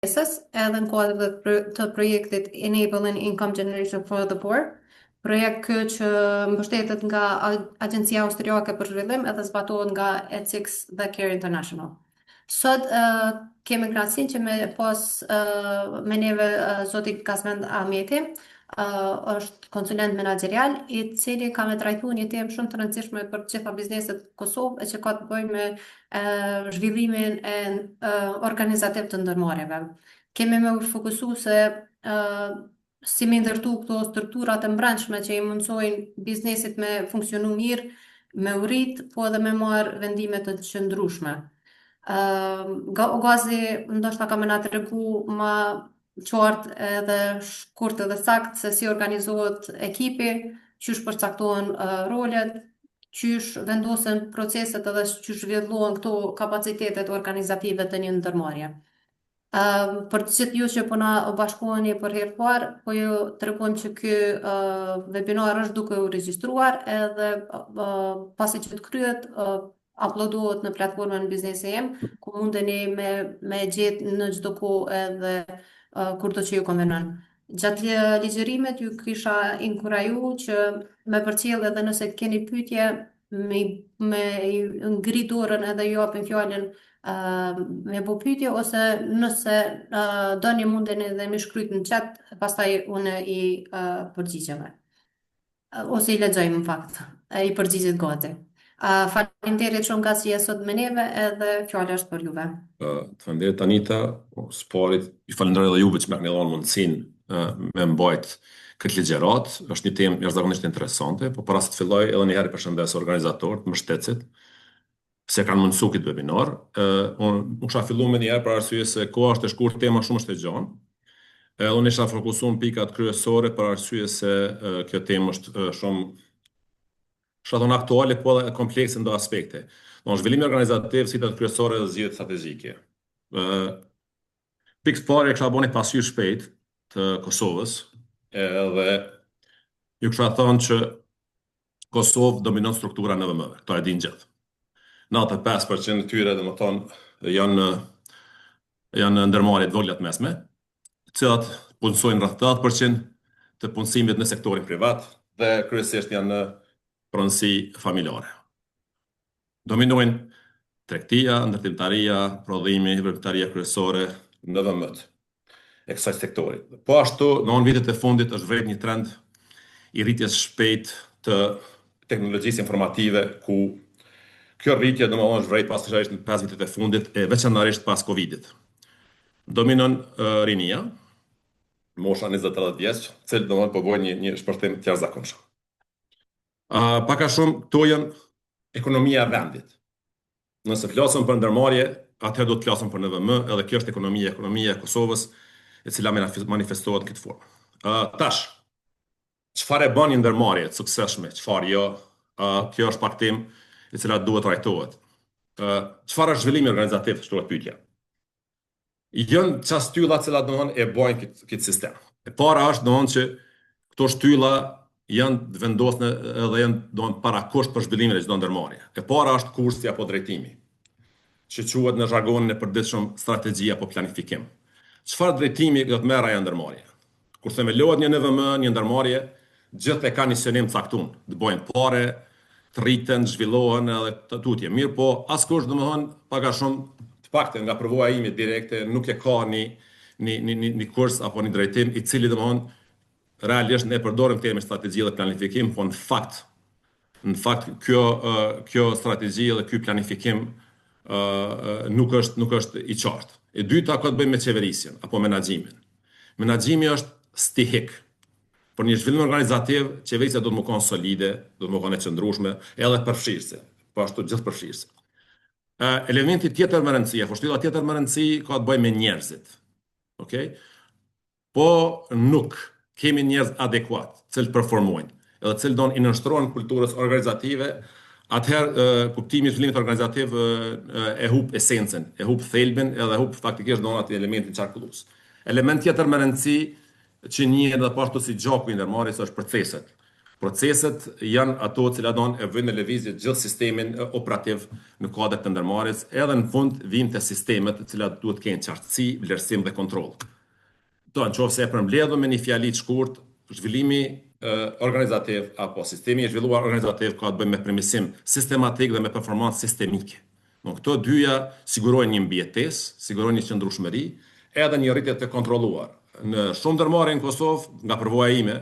edhe në kuadër të projektit Enabling Income Generation for the Poor, projekt ky që mbështetet nga Agjencia Austriake për Zhvillim edhe zbatohet nga Ethics dhe Care International. Sot kemi kënaqësinë që me pas me neve zoti Kasmend Ahmeti, është konsulent menaxherial i cili ka me trajtuar një temë shumë të rëndësishme për të gjitha bizneset në Kosovë e që ka të bëjë me zhvillimin organizativ të ndërmarrjeve. Kemi me u fokusu se si me ndërtu këto strukturat e mbrëmshme që i mundsojnë biznesit me funksionu mirë, me u rrit, po edhe me marrë vendime të qëndrueshme. Gazi ndoshta ka më na tregu ma qartë edhe shkurt edhe sakt se si organizohet ekipi, qysh përcaktohen rolet, qysh vendosen proceset edhe qysh zhvillohen këto kapacitetet organizative të një ndërmarrje. Për të gjithë ju që po na bashkoheni për herë parë, po ju tregojmë që ky webinar është duke u regjistruar edhe pasi që të kryhet uploadohet në platformën Biznesi Em, ku mundeni me gjetë në çdo kohë edhe kurdo që ju konvenon. Gjatë ligjërimit ju kisha inkuraju që me përcjell edhe nëse keni pyetje me ngri dorën edhe ju japim fjalën me bu pyetje ose nëse doni mundeni dhe më shkruajt në chat, pastaj unë i përgjigjem. Ose i lexojmë në fakt, i përgjigjet gati. Faleminderit shumë nga si sot me neve edhe fjala është për juve. Faleminderit Anita, sparit, ju falenderoj edhe juve që më keni dhënë mundësinë me mbajt këtë ligjërat. Është një temë jashtëzakonisht interesante, po para se të filloj edhe një herë përshëndes organizatorët, mbështetësit se kanë mundësu këtë webinar. Unë kisha filluar me një herë për arsye se koha është e shkurtë, tema shumë është e gjatë. Unë isha fokusuar në pikat kryesore për arsye se kjo temë është shumë aktuale, po edhe komplekse në do aspekte. Zhvillimi organizativ, sitet kryesore dhe zgjedhjet strategjike. Pikë parë kisha bënë pasqyrë shpejt të Kosovës, edhe ju kisha thënë që Kosovë dominon struktura NVM-ve, këto e din gjithë. 95% të tyre, domethënë, janë ndërmarrje të vogla të mesme, të cilat punësojnë rreth 80% të punësimit në sektorin privat dhe kryesisht janë në pronësi familjare. Dominojnë tregtia, ndërtimtaria, prodhimi, veprimtaria kryesore në NVM-t e kësaj sektori. Po ashtu, në vitet e fundit është vërtet një trend i rritjes shpejt të teknologjisë informative, ku kjo rritje domosdoshmërisht është vërtet pasajerisht në 5 vitet e fundit e veçanërisht pas Covidit. Dominon rinia, mosha 20-30 vjeç, cilë domosdoshmërisht po bojnë një shpërthim të jashtëzakonshëm. Pak a shumë, këto janë ekonomia e vendit. Nëse flasëm për ndërmarrje, atëherë do të flasëm për NVM, edhe kjo është ekonomia e Kosovës, e cila manifestohet në këtë formë. Tash, çfarë e bën një ndërmarrje të suksesshme, çfarë jo, kjo është pak temë e cila duhet trajtohet. Çfarë është zhvillimi organizativ, shtohet pyetja. Janë çfarë shtylla të cilat domthon e bojnë këtë sistem. E para është domthon që këto shtylla janë të vendosur edhe janë domthon parakusht për zhvillimin e çdo ndërmarrje. E para është kursi apo drejtimi, që quhet në zhargonin e përditshëm strategji apo planifikim. Çfarë drejtimi do të merr ajo ndërmarrje? Kur themelohet një NVM, një ndërmarrje, gjithë e kanë një synim të caktuar, të bojnë parë, të rriten, zhvillohen edhe të tutje. Mirë po, askush domethënë pak a shumë të paktën nga përvoja ime direkte nuk e ka një kurs apo një drejtim i cili domethënë realisht ne përdorim termin strategji dhe planifikim, po në fakt kjo strategji dhe ky planifikim nuk është i qartë. E dyta ka të bëjë me qeverisjen apo menaxhimin. Menaxhimi është stihik. Për një zhvillim organizativ, qeverisja do të më konë solide, do të më konë e qëndrueshme, edhe përfshirëse, po ashtu gjithë përfshirëse. Elementi tjetër më rëndësi, shtyllla tjetër më rëndësi ka të bëjë me njerëzit. Okay? Po nuk kemi njerëz adekuat, cilë performojnë, edhe cilë do i nënshtrohen kulturës organizative, atëherë kuptimi i zhvillimit organizativ e hub esencën, e hub thelbin, edhe hub faktikisht do atë elementin qarkullues. Element tjetër më rëndësi që njihet edhe po ashtu si gjaku i ndërmarrjes është proceset. Proceset janë ato cilat e vënë në lëvizje gjithë sistemin operativ në kuadër të ndërmarrjes, edhe në fund vijnë te sistemet të cilat duhet të kenë qartësi, vlerësim dhe kontroll. Do në qoftë se e përmbledhëm me një fjali të shkurt, zhvillimi organizativ apo sistemi i zhvilluar organizativ ka të bëjë me premisim sistematik dhe me performancë sistemike. Këto dyja sigurojnë një mbijetesë, sigurojnë një qëndrueshmëri, edhe një rritje të kontrolluar. Në shumë ndërmarrje në Kosovë, nga përvoja ime,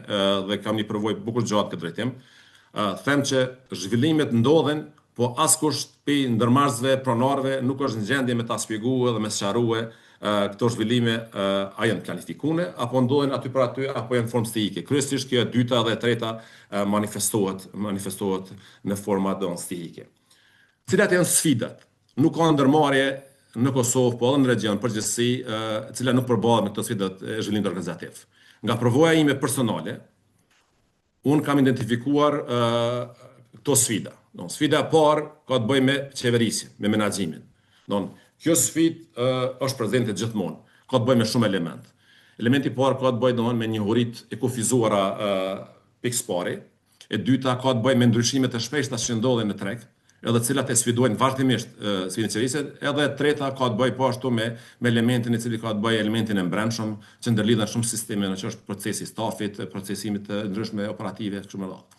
dhe kam një përvojë bukur gjatë këtë drejtim, them që zhvillimet ndodhen, po askush prej ndërmarrësve, pronarëve nuk është në gjendje me ta shpjeguar dhe me sqaruar këto zhvillime a janë planifikuar apo ndodhen aty për aty apo janë formë stihike. Kryesisht kjo e dyta dhe e treta manifestohet në forma stihike. Cilat janë sfidat? Nuk ka ndërmarrje në Kosovë, po edhe në region përgjithësi, cila nuk përballet me këto sfidat e zhvillimit organizativ. Nga përvoja ime personale, unë kam identifikuar këto sfida. Sfida e parë ka të bëjë me qeverisjen, me menaxhimin. Kjo sfidë është prezente gjithmonë, ka të bëjë me shumë element. Elementi i parë ka të bëjë me njohuritë e kufizuara pikëpari, e dyta ka të bëjë me ndryshimet e shpeshta që ndodhin në treg, edhe cilat e sfidojnë vazhdimisht sfidën e qeverisë, edhe e treta ka të bëjë po ashtu me elementin i cili ka të bëjë elementin e brendshëm që ndërlidhen shumë sisteme, që është procesi i stafit, procesimit të ndryshme operative kështu me radhë.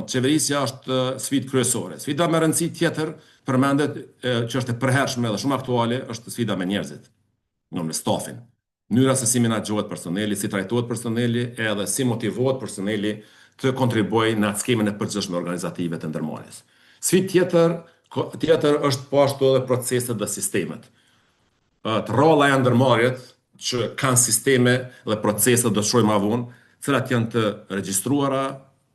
Qeverisja është sfidë kryesore. Sfida me rëndësi tjetër përmendet që është e përhershme dhe shumë aktuale është sfida me njerëzit, me stafin. Mënyra se si menaxhohet personeli, si trajtohet personeli, edhe si motivohet personeli të kontribuojë në skemen e përgjithshme organizative të ndërmarrjes. Sfidë tjetër është po ashtu edhe proceset dhe sistemet. Të rrolla janë ndërmarrjet që kanë sisteme dhe procese do të shohim më vonë, cilat janë të regjistruara,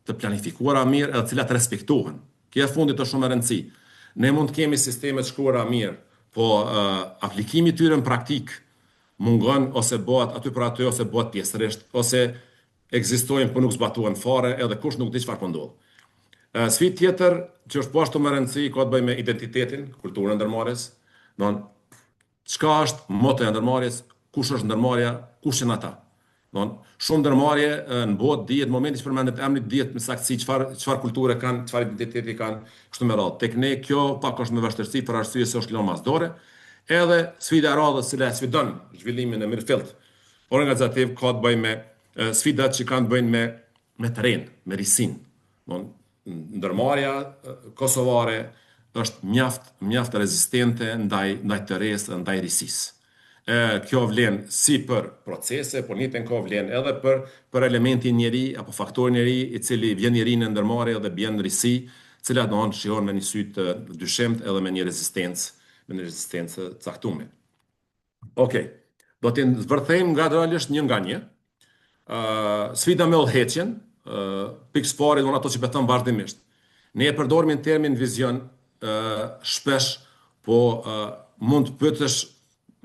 të planifikuara mirë, edhe cilat respektohen. Kjo e fundit është shumë e rëndësishme. Ne mund të kemi sisteme të shkruara mirë, po aplikimi i tyre në praktik mungon ose bëhet aty për aty ose bëhet pjesërisht, ose ekzistojnë por nuk zbatohen fare, edhe kush nuk di çfarë po ndodh. Sfidë tjetër që është po ashtu me rëndësi ka të bëjë me identitetin, kulturën e ndërmarrjes. Çka është motoja e ndërmarrjes, kush është ndërmarrja, kush janë ata. Shumë ndërmarrje në botë dihet momenti që përmendet emri dihet me saktësi çfarë kulture kanë, çfarë identiteti kanë, kështu me radhë. Tek ne kjo pak është me vështirësi për arsye se është lënë masdore. Edhe sfida e radhës që sfidon zhvillimin e mirëfillt organizativ ka të bëjë me sfidat që kanë të bëjnë me terren, me risinë. Ndërmarrja kosovare është mjaft rezistente ndaj terres, ndaj risisë. Kjo vlen si për procese, por njëjtën kohë vlen edhe për elementin njeri apo faktorin njeri i cili vjen i ri në ndërmarrje dhe bën risi, cilat shijon me një sy të dyshimt edhe me një rezistencë caktuar. Okej. Do të zvërthejmë gradualisht një nga një. Sfida me udhëheqjen, pikëspari do ato që beton vazhdimisht. Ne e përdorim termin vizion shpesh, po mund të pyetësh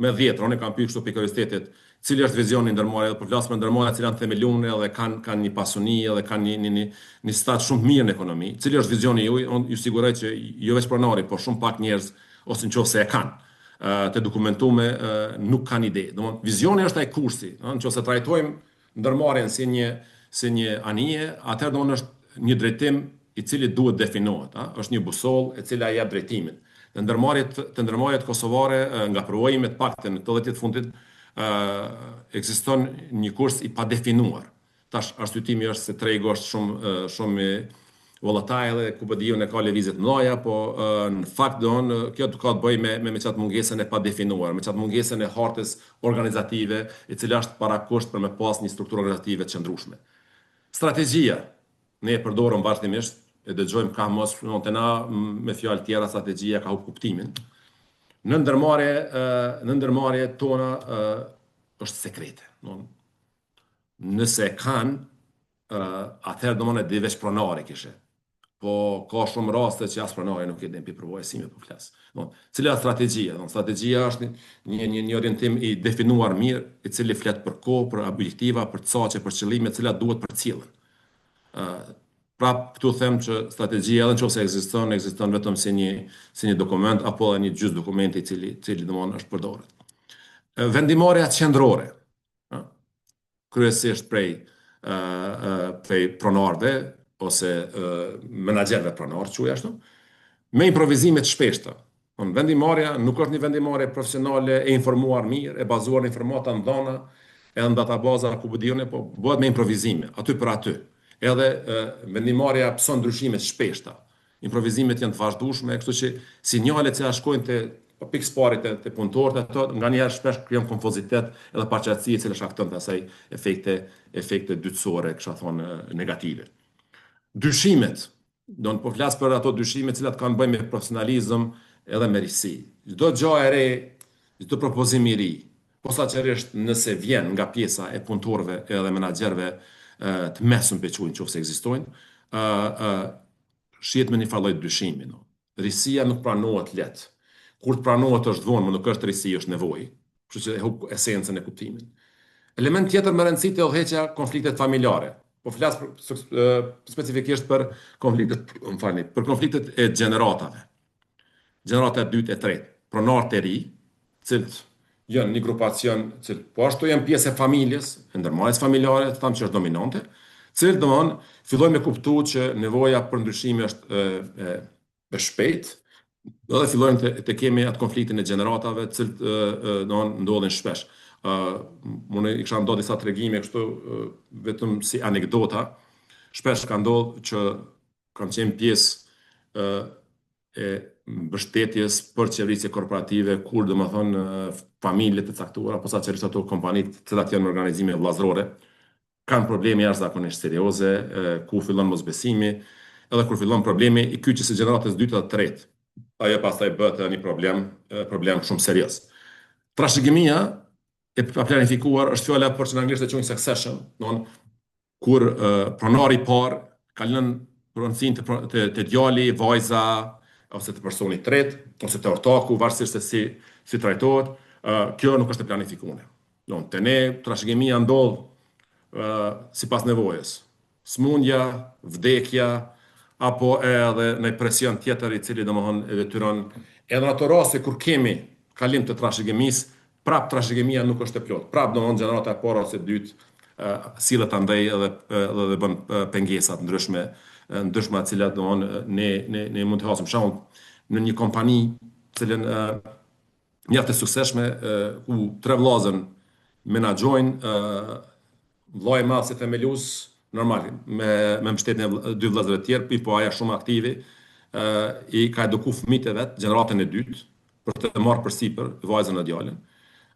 me 10, unë kam pyet kështu për kuriozitetit, cili është vizioni i ndërmarrjes, po flas për ndërmarrjet që janë themeluar dhe kanë një pasuni edhe kanë një stat shumë mirë në ekonomi. Cili është vizioni juaj? Unë ju siguroj që jo vetëm pronari, por shumë pak njerëz ose nëse e kanë të dokumentuar nuk kanë ide. Domthonë vizioni është ai kursi, nëse trajtojmë ndërmarrjen si një anije, atëherë domthonë është një drejtim i cili duhet definohet, është një busollë e cila jep drejtimin. Të ndërmarrjet kosovare nga përvojime të paktën në këto 10 fundit ekziston një kurs i padefinuar. Tash arsyetimi është se tregu është shumë volatile, ku po diun e ka lëvizje të mëdha, po në fakt kjo ka të bëjë me çat mungesën e padefinuar, me çat mungesën e hartës organizative, e cila është parakusht për me pas një strukturë organizative të qëndrueshme. Strategjia ne e përdorim vazhdimisht, e dëgjojmë ka mos të na me fjalë tjera strategjia ka kuptimin. Në ndërmarrje tona është sekrete. Nëse kanë, atëherë domosdoshmë di veç pronari kishe. Po ka shumë raste që as pronari nuk e din për përvojësime po flas. Cila është strategjia? Strategjia është një orientim i definuar mirë, i cili flet për kohë, për objektiva, për çaqe, për qëllime, të cilat duhet përcjellen. Prap këtu them që strategjia edhe nëse ekziston vetëm si një dokument apo edhe një gjys dokumenti i cili domosdoshmë është përdorur. Vendimarrja qendrore, kryesisht prej pronarëve, ose menaxherëve pronor, quaj ashtu, me improvizime të shpeshta. Vendimarrja nuk është një vendimarrje profesionale e informuar mirë, e bazuar në informata në dhëna, edhe në databaza ku bëdione, po bëhet me improvizime, aty për aty. Edhe vendimarrja pëson ndryshime të shpeshta. Improvizimet janë të vazhdueshme, kështu që sinjalet që shkojnë te pikësparit të punëtorët, ato nganjëherë shpesh krijojnë konfuzitet edhe paqartësi që shkakton të asaj efekte dytësore, kisha thonë negative. Dyshimet, do në po flas për ato dyshime cilat kanë bëjmë me profesionalizëm edhe me risi. Çdo gjë e re, çdo propozim i ri, posaçërisht nëse vjen nga pjesa e punëtorëve edhe menaxherëve të mesëm pe quajnë nëse ekzistojnë, shihet me një falloj dyshimi. No. Risia nuk pranohet lehtë. Kur të pranohet është vonë, më nuk është risi, është nevojë. Kështu që e hub esencën e kuptimit. Element tjetër më rëndësishëm është udhëheqja konfliktet familjare. Po flas specifikisht për konfliktet, për konfliktet e gjeneratave. Gjenerata e dytë e tretë, pronarët e ri, cilët janë një grupacion, cilët po ashtu janë pjesë e familjes, e ndërmarrjes familjare, të thamë që është dominante, cilët domthon fillojnë me kuptu që nevoja për ndryshime është e shpejtë, dhe fillojnë të kemi atë konfliktin e gjeneratave, cilët ndodhin shpesh. Unë i kisha ndodhur disa tregime kështu vetëm si anekdota, shpesh ka ndodhur që kam qenë pjesë e mbështetjes për qeverisje korporative, kur domethënë familjet e caktuara, posaçërisht ato kompanitë të cilat janë organizime vllazërore, kanë probleme jashtëzakonisht serioze, ku fillon mosbesimi, edhe kur fillon problemi i kyçjes së gjeneratës dytë dhe tretë. Ajo pastaj bëhet një problem shumë serioz. Trashëgimia e planifikuar është fjala për që në anglisht e quajnë succession, kur pronari i parë ka lënë pronësinë të djali, vajza, ose të personit tretë, ose të ortaku, varësisht se si trajtohet, kjo nuk është e planifikuar. Te ne trashëgimia ndodh sipas nevojës. Smundja, vdekja, apo edhe në presion tjetër i cili domethënë e detyron. Edhe në ato raste kur kemi kalim të trashëgimisë, prap trashëgimia nuk është e plotë. Prap domethënë gjenerata e parë ose e dytë sillet andaj edhe bën pengesa të ndryshme të cilat ne mund të hasim shembull në një kompani të cilën mjaft e suksesshme ku tre vllazën menaxhojnë vllai i madh si themelues normal me mbështetjen e dy vëllezërve të tjerë, po ajo shumë aktive i ka edukuar fëmijët e vet, gjeneratën e dytë për të marrë përsipër vajzën e djalin.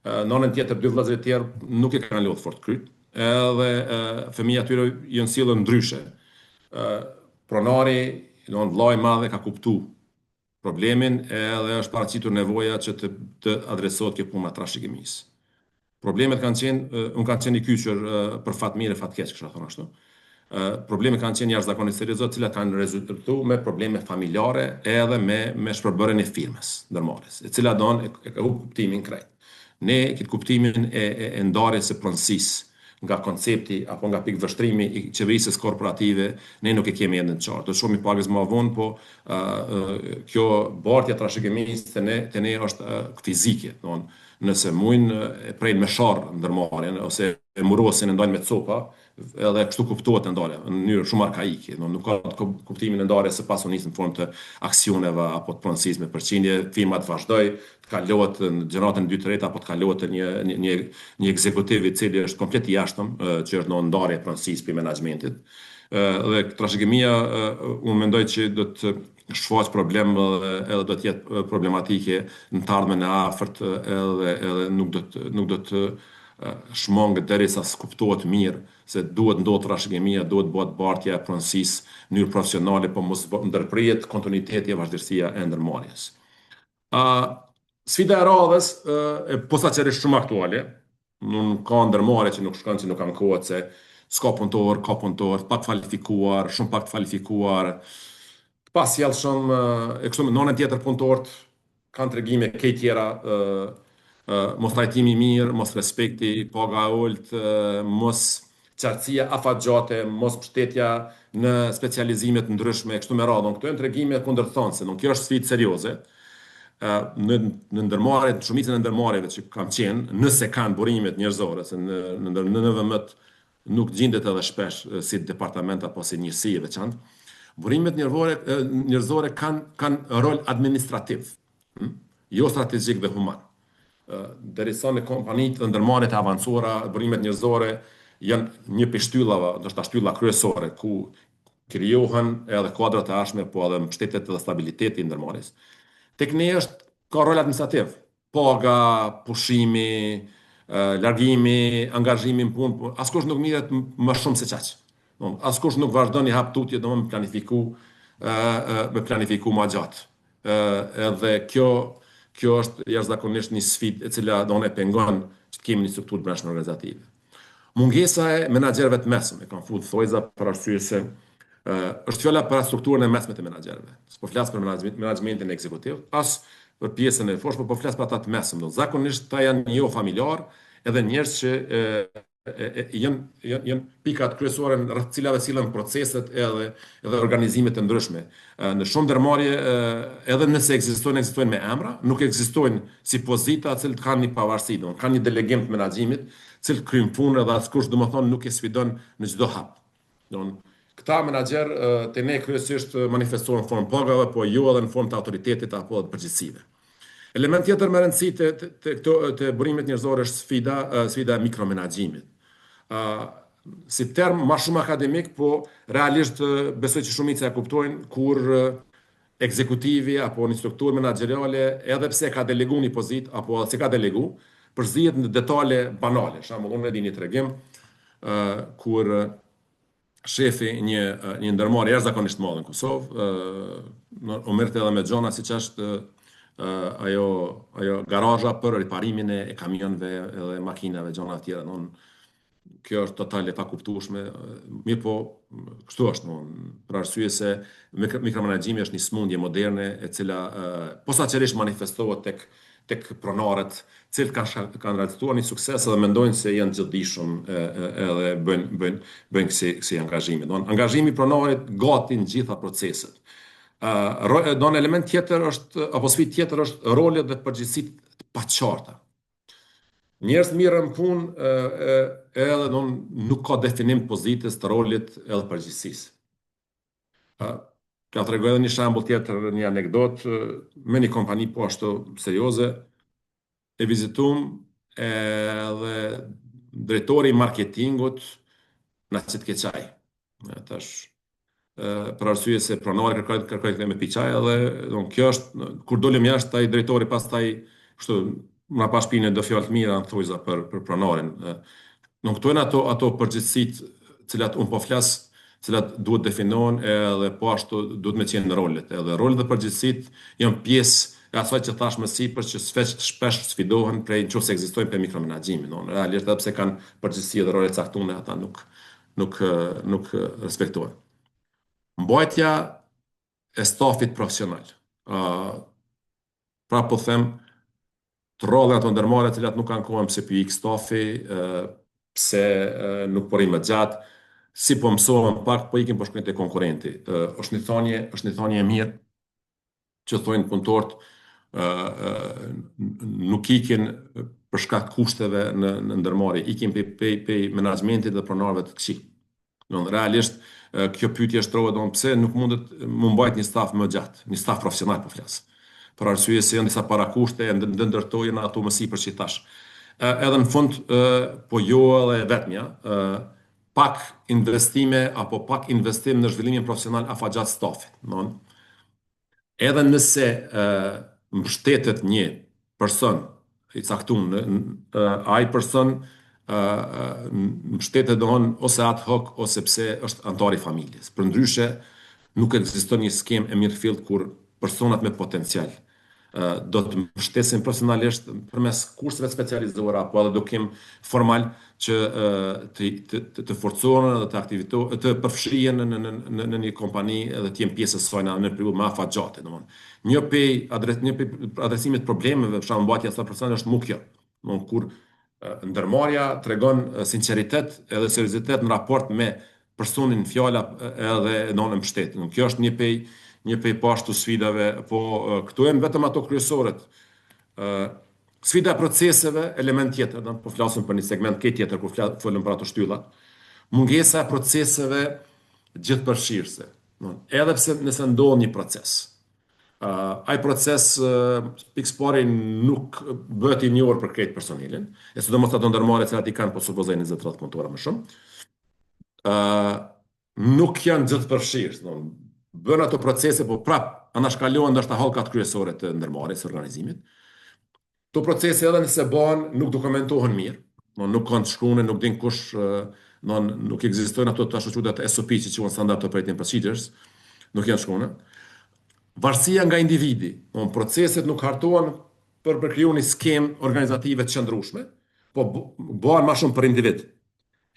Në anën tjetër dy vëllezër të tjerë nuk e kanë lodhur fort kryt, edhe fëmijët atyre janë sjellën ndryshe. Pronari, vllai i madh ka kuptuar problemin edhe është paraqitur nevoja që të adresohet kjo puna trashëgimisë. Problemet kanë qenë, unë kanë qenë i kyçur për fat mirë e fat keq, kisha thonë ashtu. Problemet kanë qenë jashtëzakonisht serioze, të cilat kanë rezultuar me probleme familjare edhe me shpërbërjen e firmës ndërmarrës, e cila e ka humbur kuptimin krejt. Ne këtë kuptimin e ndarjes së pronësisë nga koncepti apo nga pikëvështrimi i qeverisjes korporative, ne nuk e kemi ende në qartë. Do shumë i pagës më vonë, po kjo bartja trashëgimisë te ne është fizike, nëse mujnë e prejnë me sharr ndërmarrjen ose e murosin e ndajnë me copa, edhe kështu kuptohet e ndarja në mënyrë shumë arkaike, nuk ka kuptimin e ndarjes së pasunisë në formë të aksioneve apo të pronësisë me përqindje, firma të vazhdoj, të kalohet në gjeneratën e dytë tretë apo të kalohet një ekzekutiv i cili është komplet i jashtëm, që është në ndarje e pronësisë për menaxhmentit. Dhe trashëgimia unë mendoj që do të shfaq problem edhe do të jetë problematike në të ardhmen e afërt edhe nuk do të shmangët derisa s'kuptohet mirë se duhet ndodhë trashëgimia, duhet bëhet bartja e pronësisë në mënyrë profesionale, po mos ndërprihet kontinuiteti e vazhdimësia e ndërmarrjes. Sfida e radhës posaçërisht shumë aktuale. Nuk ka ndërmarrje që nuk shkon, që nuk kanë kohë, se s'ka punëtor, ka punëtor, pak kvalifikuar, shumë pak kvalifikuar, pasjellshëm, e kështu në anën tjetër punëtorët kanë tregime këtej tjera, mos trajtimi i mirë, mos respekti, paga e ulët, mos qartësia afatgjate, mos mbështetja në specializime të ndryshme, kështu me radhën. Këto janë tregime kundërthonëse, kjo është sfidë serioze. Në ndërmarrjet, shumicën e ndërmarrjeve që kam qenë, nëse kanë burimet njerëzore, se në NVM-t nuk gjendet edhe shpesh si departament apo si njësi e veçantë. Burimet njerëzore kanë rol administrativ, jo strategjik dhe human. Derisa në kompanitë dhe ndërmarrjet e avancuara, burimet njerëzore janë një prej shtyllave, ndoshta shtylla kryesore ku krijohen edhe kuadrat e arshme, po edhe mbështetjet dhe stabiliteti i ndërmarrjes. Tek ne ka rol administrativ, paga, pushimi, largimi, angazhimi në punë, po askush nuk mirret më shumë se kaq. Askush nuk vazhdon i hap tutje do me planifiku më gjatë. Edhe kjo është jashtëzakonisht një sfidë e cila do e pengon që të kemi një strukturë brendshme organizative. Mungesa e menaxherëve të mesëm, e kam futur thojza për arsye se është fjala për strukturën e mesme të menaxherëve. S'po flas për menaxhmentin ekzekutiv, as për pjesën e poshtë, po flas për ata të mesëm. Zakonisht ta janë jo familjar, edhe njerëz që janë pikat kryesore rreth cilave sillen proceset edhe organizimet të ndryshme. Në shumë ndërmarrje, edhe nëse ekzistojnë me emra, nuk ekzistojnë si pozita të cilët kanë një pavarësi, kanë një delegim të menaxhimit, cilët kryjnë punë dhe askush domethënë nuk e sfidon në çdo hap. Këta menaxher te ne kryesisht manifestohen në formë pagave, po jo edhe në formë të autoritetit apo të përgjegjësive. Element tjetër me rëndësi të burimet njerëzore është sfida e mikromenaxhimit. Si term më shumë akademik, po realisht besoj që shumica e kuptojnë kur ekzekutivi apo një strukturë menaxheriale, edhe pse ka delegu një pozitë apo se ka delegu, përzihet në detale banale. Për shembull, unë e di një tregim kur shefi një ndërmarrje jashtëzakonisht madhe në Kosovë, u merrte edhe me xhona siç është ajo garazha për riparimin e kamionëve edhe makinave, gjona të tjera. Kjo është totale pa kuptueshme, mirë po kështu është, për arsye se mikromenaxhimi është një smundje moderne e cila posaçërisht manifestohet tek pronarët, cilët kanë realizuar një sukses edhe mendojnë se janë gjithdijshëm edhe bëjnë kësi angazhime. Angazhimi i pronarit gati në gjitha proceset. Element tjetër është, apo sfidë tjetër është rolet dhe përgjegjësitë të paqarta. Njerëz mirën punë edhe nuk ka definim të pozitës, të rolit edhe përgjegjësisë. Ka tregoj edhe një shembull tjetër, një anekdot me një kompani po ashtu serioze. E vizitum edhe drejtori i marketingut na qit ke çaj. Tash për arsye se pronari kërkoi me pi çaj edhe kjo është kur dolëm jashtë ai drejtori pastaj kështu na pas pinë do fjalë të mira thojza për pronarin. Këto janë ato përgjegjësitë cilat un po flas, cilat duhet definohen edhe po ashtu duhet me qenë në rolet. Edhe rolet dhe përgjegjësitë janë pjesë e asaj që thash më sipër që shpesh sfidohen prej nëse ekzistojnë për mikromenaxhimin. Realisht edhe pse kanë përgjegjësi dhe role caktuara, ata nuk respektohen. Mbajtja e stafit profesional. Pra po them, të rrolla ato ndërmarrje të cilat nuk kanë kohën pse pi stafi, pse nuk porim më gjatë, si po mësohen pak, po ikin po shkojnë te konkurrenti. Është një thonje e mirë që thonë punëtorët nuk ikin për shkak kushteve në ndërmarrje, ikin pe menaxhmentit dhe pronarëve të këqij. Realisht kjo pyetje shtrohet pse nuk mundet më mbajt një staf më gjatë, një staf profesional po flas. Për arsye se janë disa parakushte ndërtojnë ato më sipër që thash. Edhe në fund po jo edhe vetmja, pak investime apo pak investim në zhvillimin profesional afatgjatë stafit. Edhe nëse mbështetet një person i caktuar, ai person mbështetet ose ad hoc ose pse është antar i familjes. Përndryshe nuk ekziston një skemë e mirëfillt kur personat me potencial do të mbështesin profesionalisht përmes kurseve specializuara apo edukim formal që të forcohen dhe të përfshihen në një kompani dhe të jenë pjesë e saj në periudhë më afatgjate. Një prej adresimit problemeve, për shembull mbajtja e stafit profesional është kjo. Kur ndërmarrja tregon sinqeritet edhe seriozitet në raport me personin fjala edhe në mbështetjen. Kjo është një prej pashtu sfidave, po këtu janë vetëm ato kryesoret. Sfida e proceseve, element tjetër, po flasim për një segment tjetër kur folëm për ato shtyllat. Mungesa e proceseve gjithëpërfshirëse. Edhe pse nëse ndodh një proces, ai proces pikëpari nuk bëhet i njohur për krejt personelin, e sidomos ato ndërmarrje që i kanë po supozoj 20-30 punëtorë më shumë, nuk janë gjithëpërfshirë, bën ato procese, po prap anashkalohen ndoshta hallkat kryesore të ndërmarrjes së organizimit. Këto procese edhe nëse bëhen nuk dokumentohen mirë, nuk kanë të shkruane, nuk din kush, nuk ekzistojnë ato të quhet SOP që quhen Standard Operating Procedures, nuk janë shkruane. Varësia nga individi, proceset nuk hartohen për kriju një skem organizative të qëndrueshme, po bëhen më shumë për individ.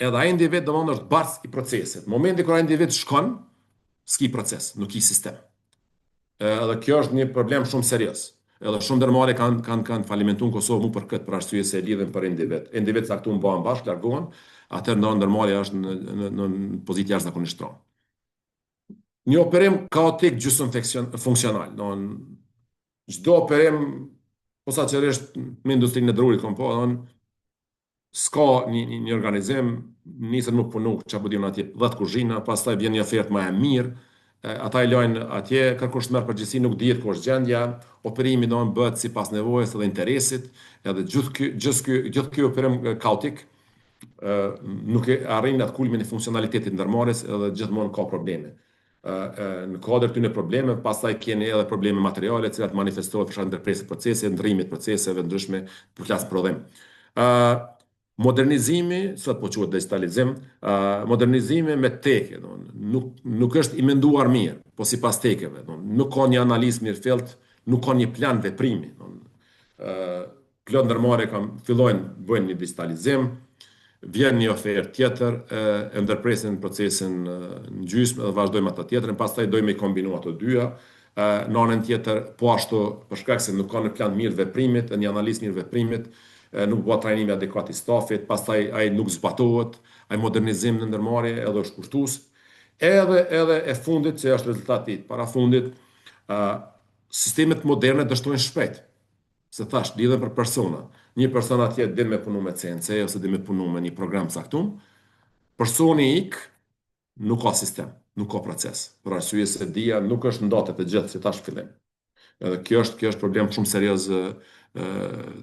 Edhe ai individ domosdoshmë është barës i procesit. Momenti kur ai individ shkon, s'ki proces, nuk ki sistem. Edhe kjo është një problem shumë serioz. Edhe shumë ndërmarrje kanë falimentuar në Kosovë mu për këtë, për arsye se lidhen për individ. Individ caktuar bëhen bashkë, largohen, atëherë ndërmarrja është në pozitë jashtëzakonisht strong. Një operim kaotik gjysmë funksional. Çdo operim, posaçërisht me industrinë e drurit, s'ka një organizim, nisën më punu, që apo diun atje 10 kuzhina, pastaj vjen një ofertë më e mirë, ata i lajnë atje, kërkush merr përgjegjësi nuk dihet ku është gjendja, operimi bëhet sipas nevojës dhe interesit, edhe gjithë ky operim kaotik nuk e arrin atë kulmin e funksionalitetit ndërmarrjes edhe gjithmonë ka probleme. Në kuadër këtyre probleme, pastaj keni edhe probleme materiale, të cilat manifestohet për shkak të ndërpresës procese, ndrrimit proceseve ndryshme për flas prodhim. Modernizimi, sot po quhet digitalizim, modernizimi me teke, nuk është i menduar mirë, po sipas tekeve, nuk ka një analizë mirëfillt, nuk ka një plan veprimi. Plot ndërmarrje fillojnë bëjnë një digitalizim, vjen një ofertë tjetër, e ndërpresin procesin në gjysmë dhe vazhdojmë ato tjetrën, pastaj dojmë i kombinu ato dyja. Në anën tjetër, po ashtu për shkak se nuk ka një plan mirë veprimit, një analizë mirë veprimit, nuk bëhet trajnimi adekuat i stafit, pastaj ai nuk zbatohet, ai modernizim në ndërmarrje edhe është kushtues. Edhe e fundit, që është rezultati parafundit, sistemet moderne dështojnë shpejt. Se thash, lidhen për persona. Një person atje din me punu me CNC ose din me punu me një program caktuar. Personi ik, nuk ka sistem, nuk ka proces. Për arsye se dia nuk është ndatë të gjithë, si tash fillim. Edhe kjo është problem shumë serioz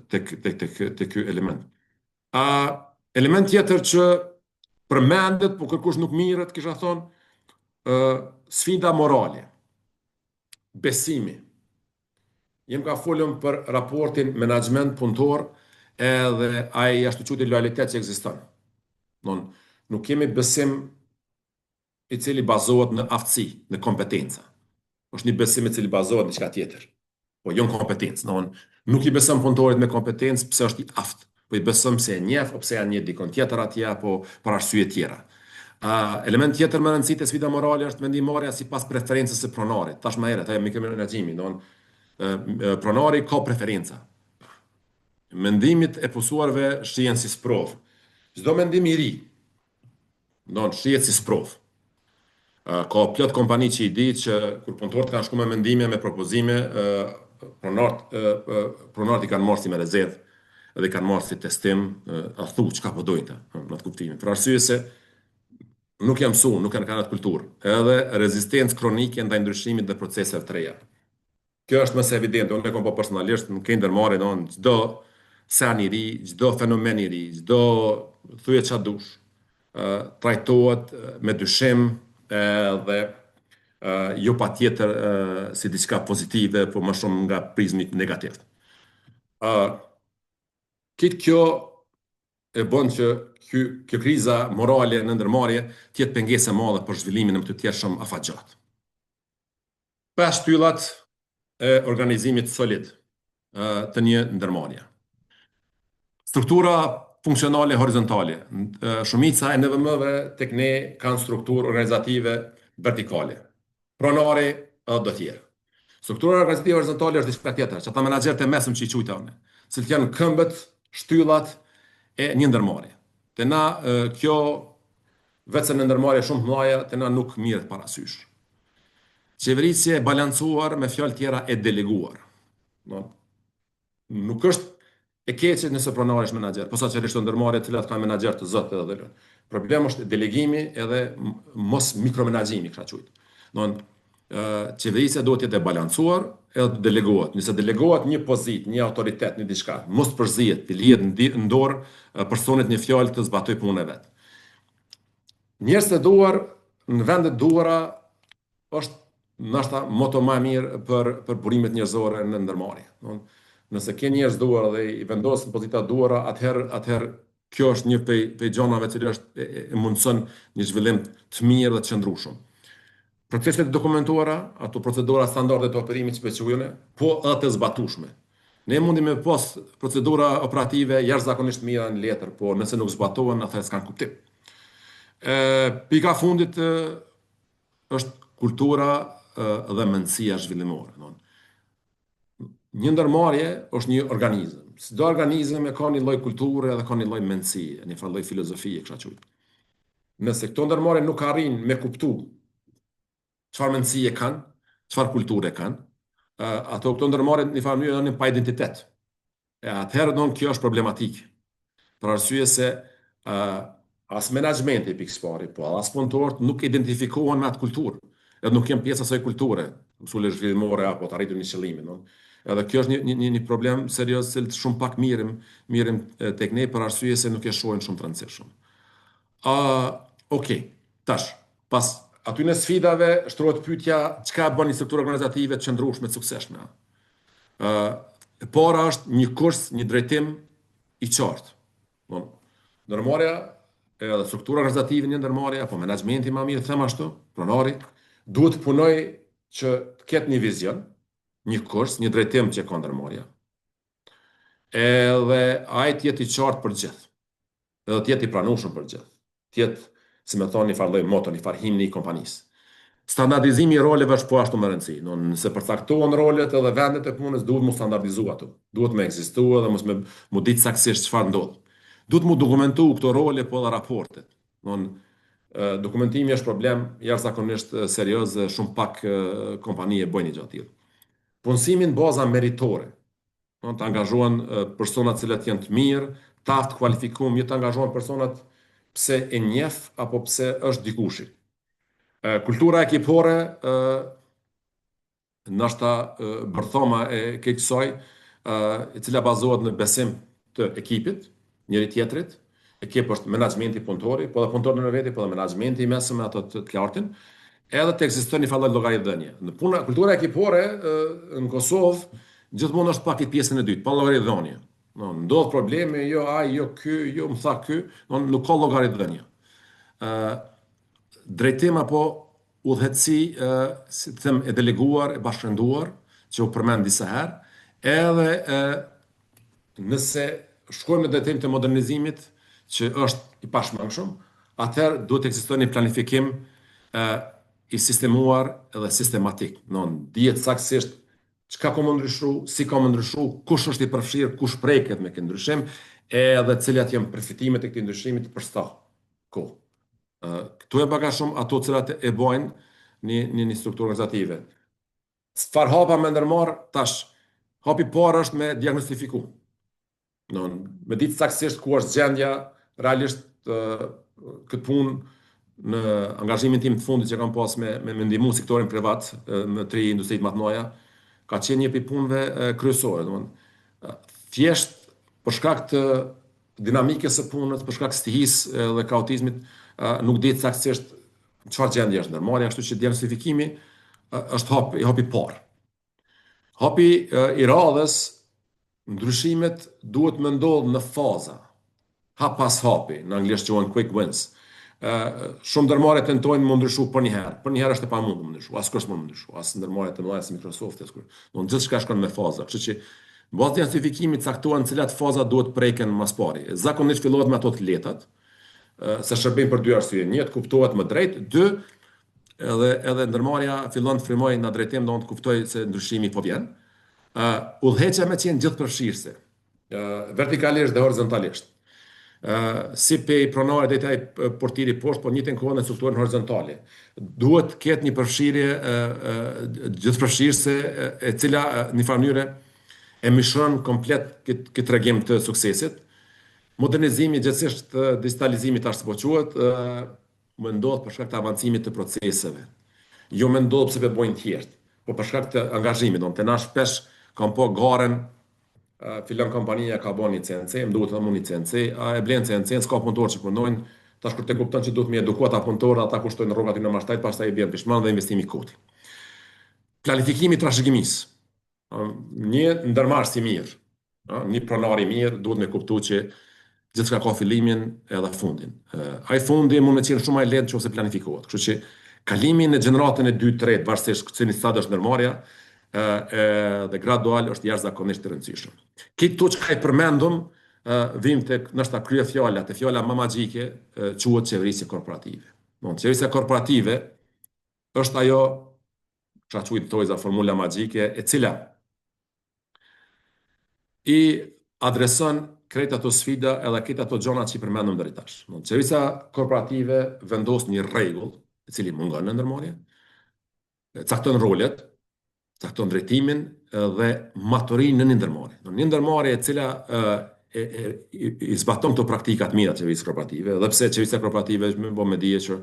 tek ky element. Element tjetër që përmendet, po kërkush nuk mirët, kisha thonë, sfida morale, besimi. Jem ka folëm për raportin menaxhment punëtor edhe ai ashtu quhet lojalitet që ekziston. Nuk kemi besim i cili bazohet në aftësi, në kompetenca. Është një besim i cili bazohet në diçka tjetër. Po jo në kompetencë. Nuk i beson punëtorit me kompetencë pse është i aftë, po i beson pse e njeh, apo pse ja njeh dikon tjetër atje, apo për arsye tjera. Element tjetër më rëndësishëm te sfida morale është vendimmarrja sipas preferencës së pronarit. Tash më herët, ajo mikromenaxhimi, pronari ka preferenca. Mendimit e pusuarve shihen si sprov. Çdo mendim i ri, shihet si sprov. Ka plot kompani që i di që kur punëtorët kanë shkuar me mendime, me propozime, pronarët i kanë marrë si me rezervë, edhe i kanë marrë si testim, a thu çka po dojnë ta, në atë kuptimin. Për arsye se nuk janë mësuar, nuk kanë atë kulturë, edhe rezistencë kronike ndaj ndryshimit dhe proceseve të reja. Kjo është më së evidente, unë e kam po personalisht në këto ndërmarrje, çdo sen i ri, çdo fenomen i ri, çdo thuje çfarë dush, trajtohet me dyshim dhe jo patjetër si diçka pozitive, po më shumë nga prizmi negativ. Këtë kjo e bën që kjo kriza morale në ndërmarrje të jetë pengesë e madhe për zhvillimin e më të tjershëm afatgjat. Pesë shtyllat e organizimit solid të një ndërmarrje. Struktura funksionale horizontale. Shumica e NVM-ve tek ne kanë strukturë organizative vertikale. Pronari do tjerë. Struktura organizative horizontale është diçka tjetër, që ata menaxherët e mesëm që i quajta unë, cilët janë këmbët, shtyllat e një ndërmarrje. Te na kjo vetë në ndërmarrje shumë të mëdha, te na nuk mirret parasysh. Qeverisje e balancuar, me fjalë tjera e deleguar. Nuk është e keqe nëse pronari është menaxher, posaçërisht ndërmarrje të cilat kanë menaxher të zotë edhe lënë. Problemi është delegimi edhe mos mikromenaxhimi, kësha quajtë. Domthonë, qeverisja duhet të jetë e balancuar edhe të delegohet. Nëse delegohet një pozitë, një autoritet, një diçka, mos përzihet, të lihet në dorë personit një fjalë të zbatoj punën e vet. Njerëz të duar në vende të duara është ndoshta moto më e mirë për burimet njerëzore në ndërmarrje. Nëse ke njerëz duar dhe i vendosin pozita duara, atëherë kjo është një prej gjanave që e mundson një zhvillim të mirë dhe të qëndrueshëm. Proceset e dokumentuara, ato procedura standarde të operimit që quajnë, po edhe të zbatueshme. Ne mundi me pas procedura operative jashtëzakonisht mira në letër, po nëse nuk zbatohen, atëherë s'kan kuptim. Pika fundit është kultura dhe mendësia zhvillimore. Një ndërmarrje është një organizëm. Çdo organizëm e ka një lloj kulture dhe ka një lloj mendësie, një farë lloj filozofie, kësha quajtë. Nëse këto ndërmarrje nuk arrin me kuptu çfarë mendësie kanë, çfarë kulture kanë, ato këto ndërmarrje në farë mënyrë janë pa identitet. Atëherë kjo është problematik. Për arsye se as menaxhmenti pikëspari, po as punëtorët nuk identifikohen me atë kulturë, edhe nuk janë pjesë asaj kulture, mësullë zhvillimore apo të arritur një qëllimi, Edhe kjo është një problem serioz që shumë pak mirim tek ne për arsye se nuk e shohin shumë të rëndësishëm. Okej, tash, pas aty në sfidave shtrohet pyetja çka bën një strukturë organizative të qëndrueshme të suksesshme. E para është një kurs, një drejtim i qartë. Ndërmarrja edhe struktura organizative një ndërmarrje apo menaxhmenti më mirë, them ashtu, pronari duhet të punojë që të ketë një vizion, një kurs, një drejtim që ka ndërmarrja. Edhe ai të jetë i qartë për gjithë. Edhe të jetë i pranueshëm për gjithë. Të jetë, si më thonë, një farë lloj moto, një farë himni i kompanisë. Standardizimi i roleve është po ashtu më rëndësi. Nëse përcaktohen rolet edhe vendet e punës, duhet mu standardizu ato. Duhet me ekzistua dhe mos mu ditë saktësisht çfarë ndodh. Duhet mu dokumentu këto role po dhe raportet. Dokumentimi është problem jashtëzakonisht serioz dhe shumë pak kompani e bojnë një gjatë tillë. Punësimin baza meritore. Të angazhohen personat cilët janë të mirë, të aftë kualifikuar, jo të angazhohen personat pse e njeh apo pse është dikushi. Kultura ekipore, ndoshta bërthoma e kësaj, e cila bazohet në besim të ekipit, njëri tjetrit. Ekip është menaxhmenti punëtori, po dhe punëtori në veti, po dhe menaxhmenti i mesëm ato të lartin, edhe të ekziston një farë llogaridhënie. Në kultura ekipore në Kosovë gjithmonë është pak i pjesën e dytë, pa llogaridhënie. Ndodh probleme, jo ai, jo ky, jo më tha ky, nuk ka llogaridhënie. Drejtim apo udhëheci, si të them, e deleguar, e bashkënduar, që u përmend disa herë, edhe nëse shkojmë në drejtim të modernizimit, që është i pashmangshëm, atëherë duhet të ekzistojë një planifikim i sistemuar edhe sistematik. Dihet saktësisht çka ka më ndryshu, si ka më ndryshu, kush është i përfshirë, kush preket me këtë ndryshim, edhe cilat janë përfitimet e këtij ndryshimit për sa kohë. Këtu e baka shumë ato cilat e bojnë një strukturë organizative. Çfarë hapa me ndërmarr tash? Hapi parë është me diagnostifiku. Me ditë saktësisht ku është gjendja realisht këtë punë në angazhimin tim të fundit që kam pas me ndihmu sektorin privat në 3 industritë më të mëdha, ka qenë një prej punëve kryesore. Thjesht për shkak të dinamikës së punës, për shkak të stihisë dhe kaotizmit, nuk dihet saktësisht çfarë gjendje është ndërmarrja, kështu që diagnostifikimi është hapi parë. Hapi i radhës, ndryshimet duhet me ndodhë në faza, hap pas hapi, në anglisht quhen quick wins. Shumë ndërmarrje tentojnë më ndryshu për një herë është e pamundur më ndryshu, as kush më ndryshu, as ndërmarrje të mëdha si Microsoft, gjithçka shkon me faza, kështu që bazë identifikimit caktohen cilat faza duhet preken mas pari. Zakonisht fillohet me ato të lehtat, se shërbejnë për 2 arsye. Një, të kuptohet më drejt, 2, edhe ndërmarrja fillon të frymojë në drejtim, do të kuptoj se ndryshimi po vjen. Udhëheqja me qenë gjithëpërfshirëse, vertikalisht dhe horizontalisht. Si pe pronarit dhe taj portiri poshtë, por njëjtën kohë në strukturën horizontale. Duhet ketë një përfshirje gjithëpërfshirëse e cila një farë mënyre e mishron komplet këtë tregim të suksesit. Modernizimi gjithsesht digitalizimi tash po quhet, më ndodh për shkak të avancimit të proceseve. Jo më ndodh pse bojnë tjertë, po për shkak të angazhimit, do të na shpesh kam po garen, fillon kompania ka bën një CNC, më duhet të më një CNC, a e blen CNC, s'ka punëtorë që punojnë, tash kur të kupton që duhet më edukuar ata punëtorë, ata kushtojnë rrogat në mashtajt, pastaj i bën pishman dhe investimi i koti. Planifikimi i trashëgimisë. Një ndërmarrës i mirë, një pronar i mirë duhet me kuptu që gjithçka ka fillimin edhe fundin. Ai fundi mund të qenë shumë më i lehtë nëse planifikohet. Kështu që kalimi në gjeneratën e 2-3, varësisht se një stad është ndërmarrja, dhe gradual është jashtëzakonisht të rëndësishëm. Këto që i përmendum, vim tek ndoshta krye fjala, te fjala më magjike, quhet qeverisje korporative. Qeverisja korporative është ajo, çka quhet tojza formula magjike, e cila i adreson krejt ato sfida edhe krejt ato gjona që i përmendëm deri tash. Qeverisja korporative vendos një rregull, i cili mungon në ndërmarrje, cakton rolet, cakton drejtimin dhe maturinë në një ndërmarrje. Një ndërmarrje e cila i zbaton këto praktika të mira të qeverisë korporative, dhe pse qeverisja korporative më bë me dije që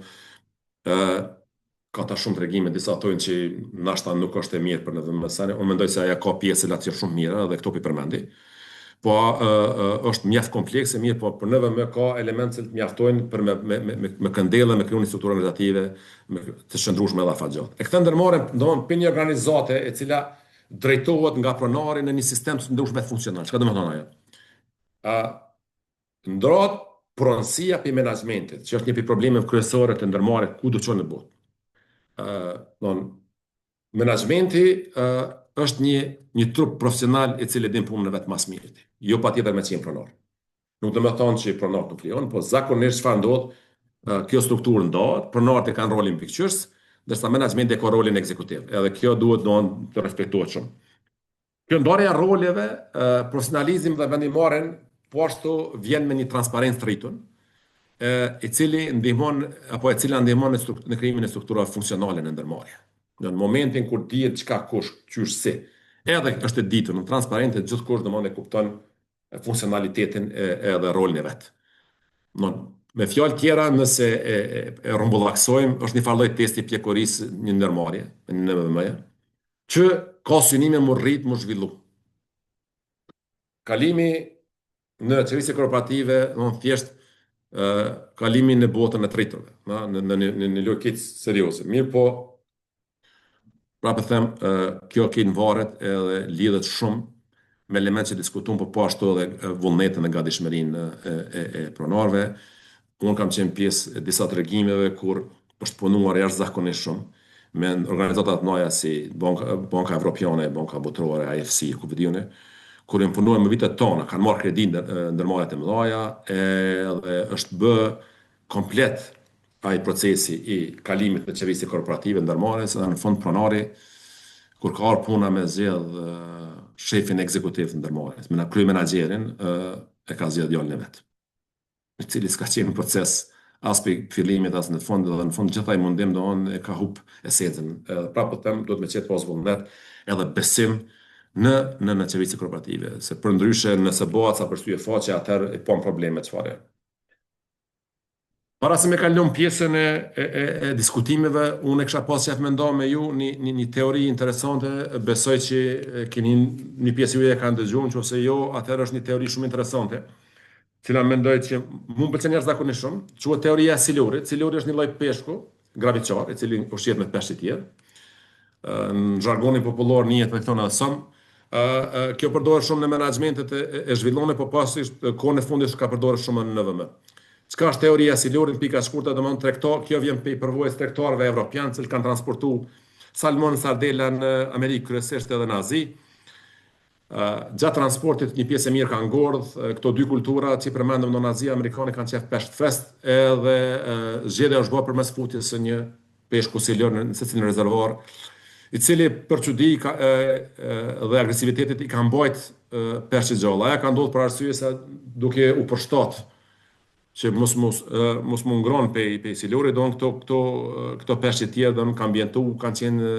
ka ta shumë tregime, disa thonë që nashta nuk është e mirë për në dhëmësane, unë mendoj se aja ka pjesë të shumë mira dhe këto pi përmendi, po është mjaft komplekse, mirë, po për NVM ka elemente që mjaftojnë për me këndellë, me kriju një strukturë organizative të shëndrueshme edhe afatgjatë. E këtë ndërmarrje, domthonë për një organizate e cila drejtohet nga pronari në një sistem të ndryshme funksional. Çka do të thonë ajo? Ndrohet pronësia për menaxhmentit, që është një për problemeve kryesore të ndërmarrjes ku do të çon në botë. Menaxhmenti është një trup profesional i cili din punën e vet mas mirë. Jo patjetër me qenë pronar. Nuk do të thonë që pronar nuk lejon, po zakonisht çfarë ndodh, kjo strukturë ndahet, pronarët e kanë rolin pikqyrës, ndërsa menaxhmenti ka rolin ekzekutiv. Edhe kjo duhet të respektohet shumë. Kjo ndarja e roleve, profesionalizmi dhe vendimarrjen po ashtu vjen me një transparencë të rritur, e cila ndihmon në krijimin e strukturave funksionale në ndërmarrje. Në momentin kur dihet çka kush, qysh si, edhe është e ditur në transparente, gjithkush domosdoshmë e kupton funksionalitetin edhe rolin e vet. Me fjalë tjera, nëse e rrumbullaksojmë, është një farë testi pjekurisë një ndërmarrje, në NVM, që ka synime më rrit, më zhvillu. Kalimi në qeverisje korporative, thjesht kalimi në botën e tretëve, në lojë serioze. Mirë po, prapë them, kjo këtë varet edhe lidhet shumë me element që diskutum, po ashtu edhe vullnetin e gatishmërinë e pronarëve. Unë kam qenë pjesë e disa tregimeve kur është punuar jashtëzakonisht shumë me organizata të mëdha si Banka Evropiane, Banka Botërore, IFC, ku vëdione, kur e punuar me vitet tona, kanë marrë kredi ndërmarrjet e mëdha, edhe është bë komplet ai procesi i kalimit në qeverisje korporative ndërmarrjes, dhe në fund pronari kur ka ardhur puna me zgjedh shefin ekzekutiv të ndërmarrjes, me krye menaxherin, e ka zgjedh djalin e vet, i cili s'ka qenë në proces as për fillimit as në fund, dhe në fund gjithaj mundim e ka hup esencën. Prapë them, duhet me qetë pas vullnet edhe besim në qeverisje korporative, se për ndryshe nëse bëhet sa përshtye faqe, atëherë e pon probleme çfarë. Para se me kalon pjesën e diskutimeve, unë e kisha pas qef me nda me ju një teori interesante, besoj që keni një pjesë ju e kanë dëgjuar, nëse jo, atëherë është një teori shumë interesante, cila mendoj që mund pëlqen jashtëzakonisht shumë, quhet teoria e silurit. Siluri është një lloj peshku gravitar, i cili ushqehet me peshq të tjerë. Në zhargonin popullor njihet me thonë edhe sëm. Kjo përdoret shumë në menaxhmentet e zhvilluara, po pasisht kohën e fundit ka përdorur shumë në NVM. Çka është teoria e silurit, pika e shkurtër, domethënë tregtar, kjo vjen pe përvojës tregtarëve evropianë, që kanë transportuar salmon, sardela në Amerikë, kryesisht edhe në Azi. Gjatë transportit një pjesë e mirë ka ngordh, këto dy kultura që përmendëm në Azi, amerikanë kanë qef peshk frest, edhe zgjedhja është bërë përmes futjes së një peshku silur në secilin rezervuar, i cili për çudi dhe agresivitetit i ka mbajt peshqit gjallë. Aja ka ndodhur për arsye se duke u përshtat që mos më ngron pe siluri, do këto peshqit tjerë do kanë ambientu, kanë qenë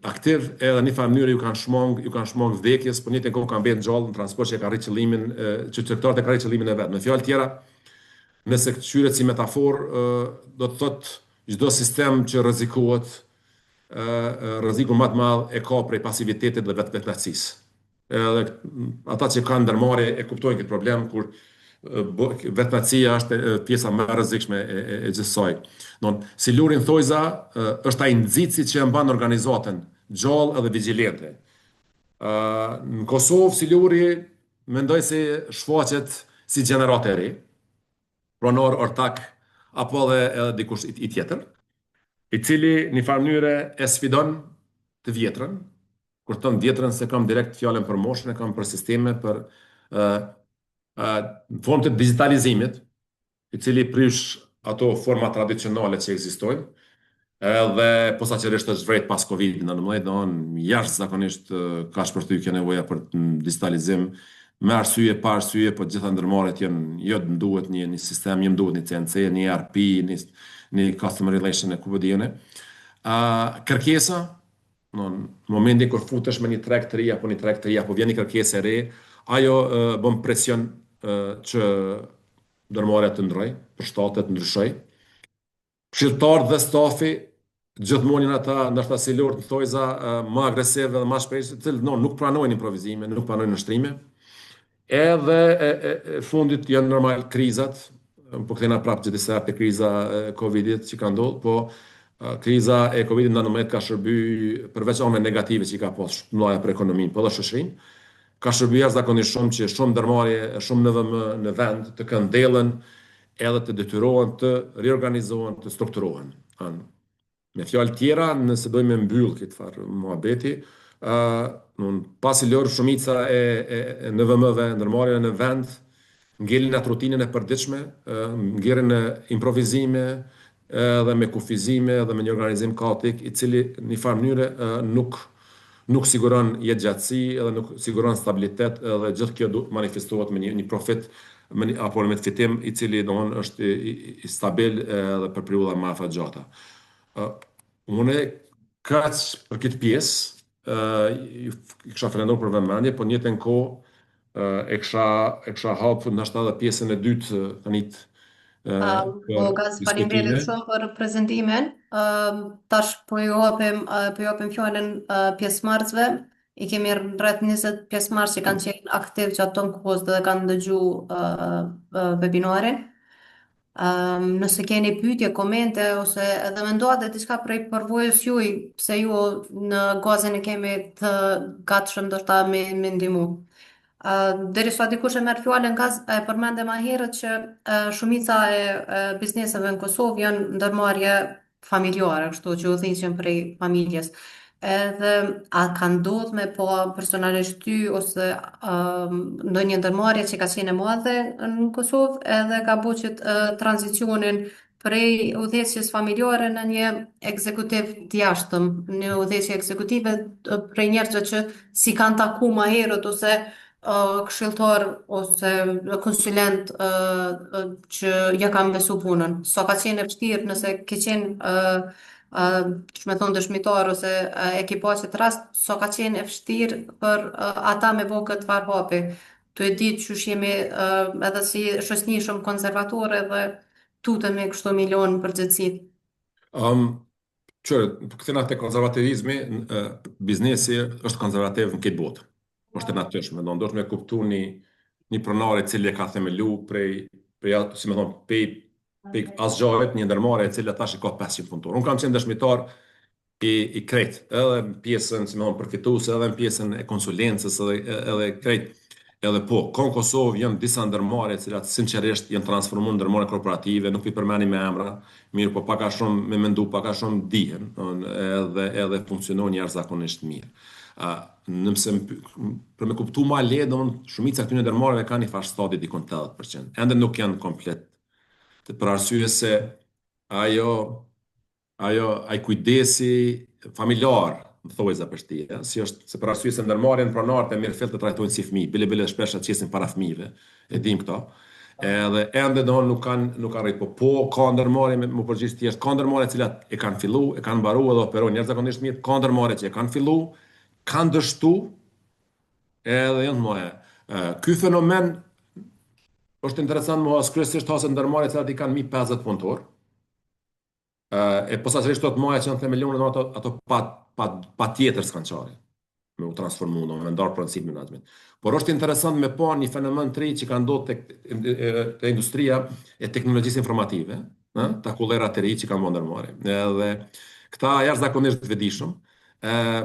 aktiv edhe një farë mënyrë ju kanë shmong vdekjes, por një të kohë kanë mbetë gjallë në transport që e ka rritë qëllimin, që qytetarët e ka rritë qëllimin e vet. Me fjalë tjera, nëse këtyret si metafor, do të thotë çdo sistem që rrezikohet, rrezikun më të madh e ka prej pasivitetit dhe vetëknaqësisë. Edhe ata që kanë ndërmarrje e kuptojnë këtë problem kur vetëknaqësia është pjesa më e rrezikshme e gjithë saj. Don, Silurin Thojza është ai nxitsi që e mban organizatën gjallë edhe vigjilente. Në Kosovë Siluri mendoj se shfaqet si gjenerat e ri, pronor ortak apo edhe dikush i tjetër, i cili një farë mënyre e sfidon të vjetrën, kur thon vjetrën se kam direkt fjalën për moshën, e kam për sisteme, për në formë të digitalizimit, i cili prish ato forma tradicionale që ekzistojnë, edhe posaçërisht është zvrejt pas Covid-19, do jashtëzakonisht ka shpërthyer nevoja për digitalizim, me arsye, pa arsye, po gjitha ndërmarrjet janë, jo më duhet një sistem, jo më duhet një CNC, një ERP, një customer relation e ku po dijeni. Kërkesa, në momentin kur futesh me një treg të ri apo një treg të ri apo vjen një kërkesë e re, ajo bën presion që ndërmarrja të ndroj, për shtatet të ndryshoj. Këshilltarët dhe stafi gjithmonë janë ata, ndoshta si Lord Thojza, më agresiv dhe më shpejt, të cilët nuk pranojnë improvizime, nuk pranojnë nështrime. Edhe fundit janë normal krizat, po kthena prapë që disa te kriza e Covidit që ka ndodhur, po kriza e Covidit-19 ka shërby përveç anëve negative që i ka pas mëdha për ekonominë, po dhe shoqërinë, ka shërby jashtëzakonisht shumë që shumë ndërmarrje, shumë NVM në vend të këndellën edhe të detyrohen të riorganizohen, të strukturohen. Me fjalë tjera, nëse dojmë me mbyll këtë farë muhabeti, pasi lërë shumica e NVM-ve, ndërmarrjeve në vend, ngelin atë rutinën e përditshme, ngelin në improvizime, dhe me kufizime dhe me një organizim kaotik, i cili një farë mënyre nuk siguron jetë gjatësi edhe nuk siguron stabilitet edhe gjithë kjo manifestohet me një profit apo me të fitim i cili është i stabil edhe për periudha më afatgjata. Unë kaq për këtë pjesë i kisha falenduar për vëmendje, po në njëjtën kohë e kisha hapur ndoshta edhe pjesën e dytë tani Po, Gaz, faleminderit shumë për prezentimin. Tash po ju japim fjalën pjesëmarrësve. I kemi rreth 20 pjesëmarrës që kanë qenë aktiv gjatë ton kohës dhe kanë ndëgjuar webinarin. Nëse keni pyetje, komente ose edhe mendoate diçka prej përvojës juaj, pse ju në gazin e kemi të gatshëm ndoshta me ndihmu. Derisa dikush e merr fjalën, Gaz, e përmende më herët që shumica e bizneseve në Kosovë janë ndërmarrje familjare, kështu që udhëhiqen prej familjes. Edhe a ka ndodhur me po personalisht ty ose ndonjë ndërmarrje që ka qenë e madhe në Kosovë edhe ka bëqët tranzicionin prej udhëheqjes familjare në një ekzekutiv të jashtëm, një udhëheqje ekzekutive prej njerëzve që si kanë taku më herët ose këshilltar ose konsulent që ja kam besu punën. Sa ka qenë e vështirë nëse ke qenë që me thonë dëshmitar ose ekipazhet rast, sa ka qenë e vështirë për ata me bo këtë farë hapi. Tu e ditë që jemi edhe si shoqëni shumë konservatore dhe tutemi kështu milion përgjithësit. Këtina te konservativizmi, biznesi është konservativ në këtë botë. Është e natyrshme, do ndoshta me kuptu një pronar i cili e ka themelu prej si më thon, pej asgjarit një ndërmarrje e cila tash i ka 500 punëtor. Unë kam qenë dëshmitar i krejt, edhe në pjesën, si më thon, përfituese, edhe në pjesën e konsulencës, edhe krejt. Edhe po, në Kosovë janë disa ndërmarrje të cilat sinqerisht janë transformuar në ndërmarrje korporative, nuk i përmeni me emra, mirë, po pak a shumë me mendu, pak a shumë dihen, edhe funksionojnë jashtëzakonisht mirë. Për me kuptu ma le, shumica këtyre ndërmarrjeve kanë një farë stadi dikon 80%. Ende nuk janë komplet. Për arsye se ai kujdesi familjar, më thojza për shtia, si është se për arsye se ndërmarrjen pronarët e mirëfill të trajtojnë si fëmijë, bile shpesh qesin para fëmijëve, e dim këto. Edhe ende nuk kanë rrit, po ka ndërmarrje me më përgjithë thjesht, ka ndërmarrje të cilat e kanë fillu, e kanë mbaruar edhe operojnë jashtëzakonisht mirë, ka ndërmarrje që e kanë fillu, kanë dështu edhe janë të mëdha. Ky fenomen është interesant më has kryesisht hasë ndërmarrje të cilat i kanë mi 50 punëtor. E posaçërisht të mëdha që janë themelionë ato pa tjetër s'kanë çare me u transformu me ndarë pronësit menaxhment. Por është interesant me pa një fenomen të ri që ka ndodhur te industria e teknologjisë informative, takullerat të ri që kanë bërë ndërmarrje. Edhe këta jashtëzakonisht të vetëdijshëm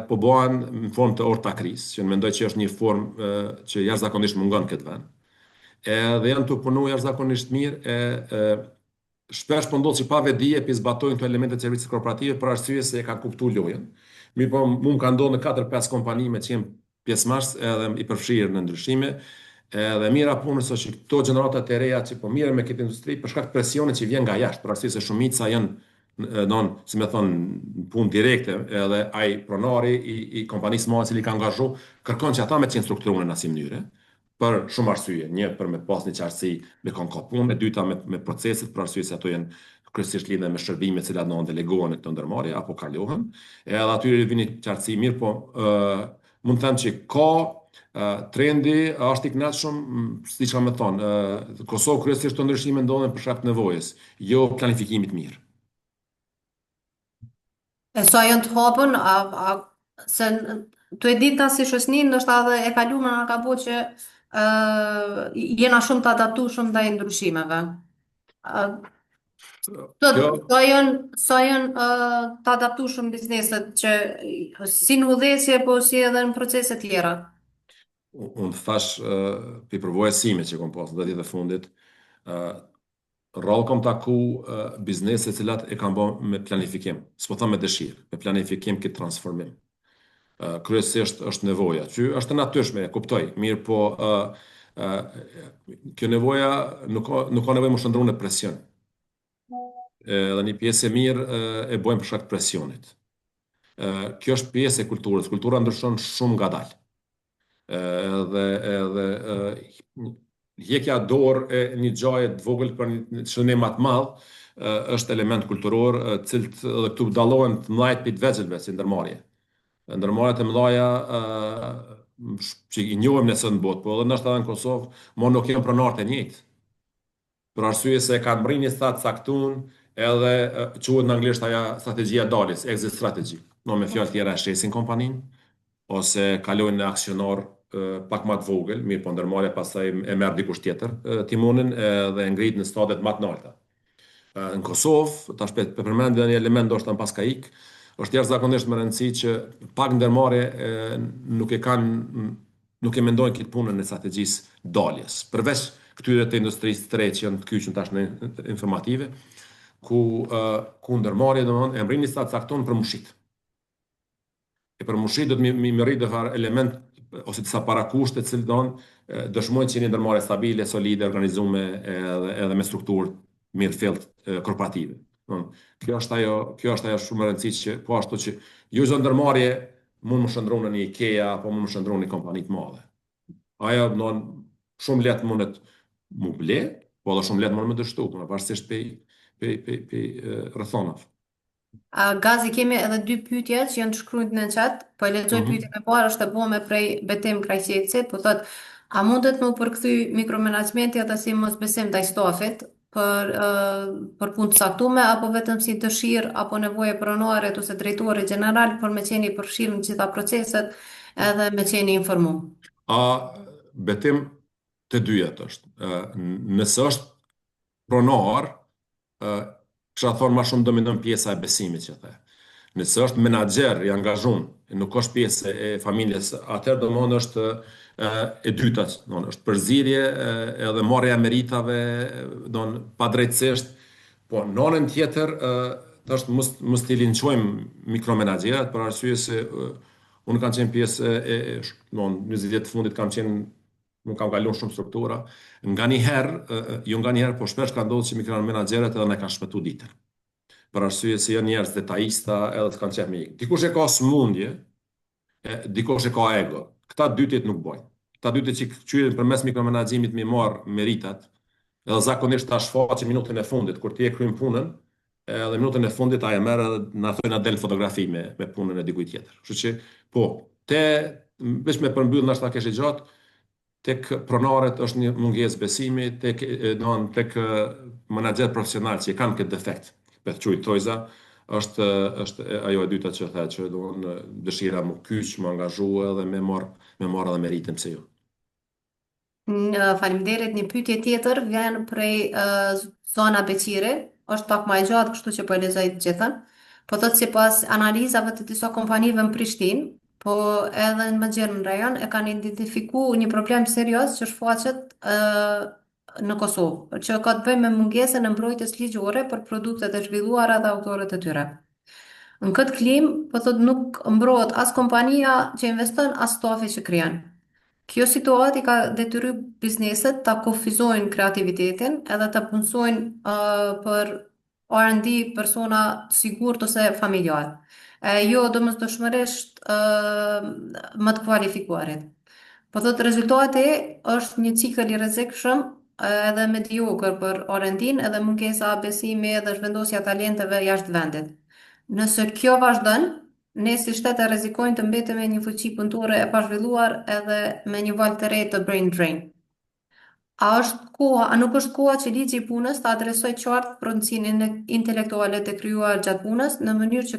po bëhen në formë të ortakris, që mendoj që është një formë që jashtëzakonisht mungon këtë vend. Edhe janë të punu jashtëzakonisht mirë shpesh po ndodh që pa vetdije zbatojnë këto elemente të servisit korporative për arsye se e kanë kuptuar lojën. Mirë po mund ka ndodhur në 4-5 kompani me që jenë pjesëmarrës edhe i përfshirë në ndryshime, edhe mira punës është që këto gjeneratat e reja që po mirën me këtë industri për shkak të presionit që vjen nga jashtë, për arsye se shumica janë si më thon punë direkte, edhe ai pronari i kompanisë madhe që i ka angazhu kërkon që ata me të qenë strukturuar në asnjë mënyrë për shumë arsye. Një, për me pas një qartësi me kanë ka punë, e dyta me proceset, për arsye se ato janë kryesisht lidhe me shërbime të cilat non delegohen në këtë ndërmarrje apo kalohen. Edhe aty vini qartësi mirë, po mund të them që ka trendi është i kënaqshëm, siç kam thonë, Kosovë kryesisht të ndryshime ndodhen për shkak të nevojës, jo planifikimit mirë. E sa janë të hapën, se tu e dita si shoqëni, ndoshta edhe e kaluara na ka bo që jena shumë të adaptueshëm ndaj ndryshimeve. Kjo Sa janë të adaptueshëm bizneset që si në udhëheqje po si edhe në procese tjera. unë thash për përvojës sime që kom pasur në ditët e fundit, rrallë kam taku biznese cilat e kam bën me planifikim, s'po them me dëshirë, me planifikim këtë transformim. Kryesisht është nevoja, që është e natyrshme, e kuptoj, mirë po kjo nevoja nuk ka nevojë më shndrua në presion. Edhe një pjesë e mirë e bëjmë për shkak të presionit. Kjo është pjesë e kulturës. Kultura ndryshon shumë ngadalë. Edhe hjekja dorë e një gjaje të vogël për një shënim më të madh është element kulturor, cilët edhe këtu dallohen të mëdhajt për të vegjëlve si ndërmarrje. Ndërmarrjet e mëdha që i njohim nëse në botë, po edhe ndoshta edhe në Kosovë, nuk janë pronarë të njëjtë. Për arsye se kanë mbrojnë një stat saktun, edhe quhet në anglisht ajo strategjia daljes, exit strategy. Me fjalë tjera shesin kompaninë ose kalojnë në aksionar pak më të vogël, mirë po ndërmarrja pastaj e merr dikush tjetër timonin dhe e ngrit në stadet më të larta. Në Kosovë, tash për përmend një element ndoshta pas ka ik, është jashtëzakonisht më rëndësi që pak ndërmarrje nuk e mendojnë këtë punën e strategjisë daljes. Përveç këtyre të industrisë të re që janë të kyçur tash në informative, ku ndërmarrje domthonë e mbrin një stat caktuar për mushit. E për mushit do të më rrit dëfar element ose disa parakushte të cilët dëshmojnë që një ndërmarrje stabile, solide, organizuar edhe me strukturë mirëfillt korporative. Kjo është ajo shumë e rëndësishme që po ashtu që ju çdo ndërmarrje mund të shndron në një IKEA apo mund të shndron në një kompani të madhe. Ajo shumë lehtë mund të mu ble, po edhe shumë lehtë mund të dështu, pavarësisht pe rrethonave. Gazi, kemi edhe dy pyetje që janë të shkruar në chat, po e lexoj pyetjen e parë, është e bome prej Betim Krajqecit, po thotë, a mundet më përkthy mikromenaxhmenti atë si mosbesim ndaj stafit për punë të caktuar apo vetëm si dëshirë apo nevojë pronare ose drejtori gjeneral për me qenë i përfshirë në gjitha proceset edhe me qenë i informuar. Betim të dyja është. Nëse është pronar, kisha thonë më shumë dominon pjesa e besimit që the. Nëse është menaxher i angazhuar, nuk është pjesë e familjes, atëherë domosdoshmë është e dyta, është përzierje edhe marrja e meritave, padrejtësisht, po në anën tjetër është mos t'i linçojmë mikromenaxherat për arsye se unë kam qenë pjesë e 20 vjet të fundit nuk kam kaluar shumë struktura. Jo nga një herë, po shpesh ka ndodhur që mikromenaxherët edhe ne kanë shpëtuar ditën. Për arsye se janë njerëz detajista edhe të kanë qenë me ik. Dikush e ka smundje, dikush e ka ego. Këta dytit nuk bojnë. Këta dytit që qyrin përmes mikromenaxhimit me marr meritat, Edhe zakonisht ta shfaqe minutën e fundit, kur ti e kryen punën, edhe minutën e fundit aja merr edhe na thoi na del fotografi me punën e dikujt tjetër. Kështu që po, te veç me përmbyll ndoshta kesh e gjatë, tek pronarët është një mungesë besimi, tek menaxher profesional që kanë këtë defekt, me të quajtur trojza, është ajo e dyta që the që dëshira më kyç, më angazhu edhe me marr edhe meritën pse jo. Faleminderit. Një pyetje tjetër vjen prej zona Beqiri, është pak më e gjatë, kështu që po e lexoj të gjithën. Po thotë sipas analizave të disa kompanive në Prishtinë, po edhe në Mëngjer në rajon e kanë identifikuar një problem serioz që shfaqet në Kosovë, që ka të bëjë me mungesën e mbrojtjes ligjore për produktet e zhvilluara dhe autorët e tyre. Në këtë klim, po thotë nuk mbrohet as kompania që investon, as stafi që krijon. Kjo situatë i ka detyry bizneset ta kufizojnë kreativitetin edhe ta punësojnë për R&D persona të sigurt ose familjar. Jo domosdoshmërisht më të kualifikuarit. Po thot rezultati është një cikël i rrezikshëm edhe mediokër për R&D-n edhe mungesa besimi edhe zhvendosja e talenteve jashtë vendit. Nëse kjo vazhdon, ne si shtet e rrezikojmë të mbetemi një fuqi punëtore e pazhvilluar edhe me një valë të re të brain drain. A nuk është koha që ligji i punës të adresojë qartë pronësinë intelektuale të krijuar gjatë punës në mënyrë që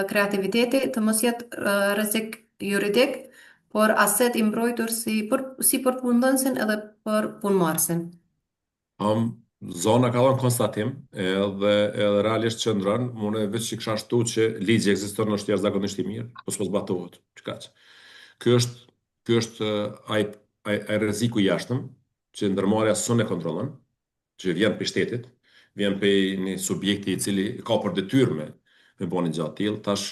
kreativiteti të mos jetë rrezik juridik, por aset i mbrojtur si për punëdhënësin edhe për punëmarrësin. Zona ka dhënë konstatim, edhe realisht qëndron, unë veç që kisha shtu që ligji ekziston është jashtëzakonisht i mirë, po s'po zbatohet. Çka? Ky është ky është ai rreziku i jashtëm që ndërmarrja s'unë e kontrollon, që vjen për shtetit, vjen për një subjekti i cili ka për detyrë me bënë një gjatë tillë. Tash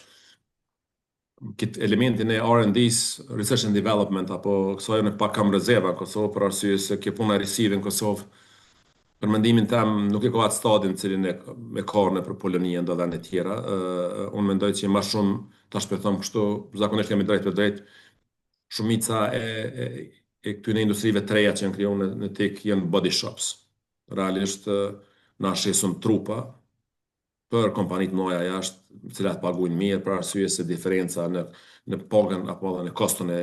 këtë elementin e R&D's, Research and Development, apo kësaj në pak kam rezerva në Kosovë për arsye se kjo puna receive në Kosovë, për mendimin tem nuk e ka atë stadin cilin e ka për Poloninë ndo dhe në tjera. Unë mendoj që ma shumë, tash për thëmë kështu, zakonisht jam i drejt për drejt, shumica e këtyne industrive të reja që janë kriju në tek janë body shops. Realisht na shesun trupa për kompanit mëdha jashtë, të cilat paguajnë mirë për arsye se diferenca në pagën apo edhe në koston e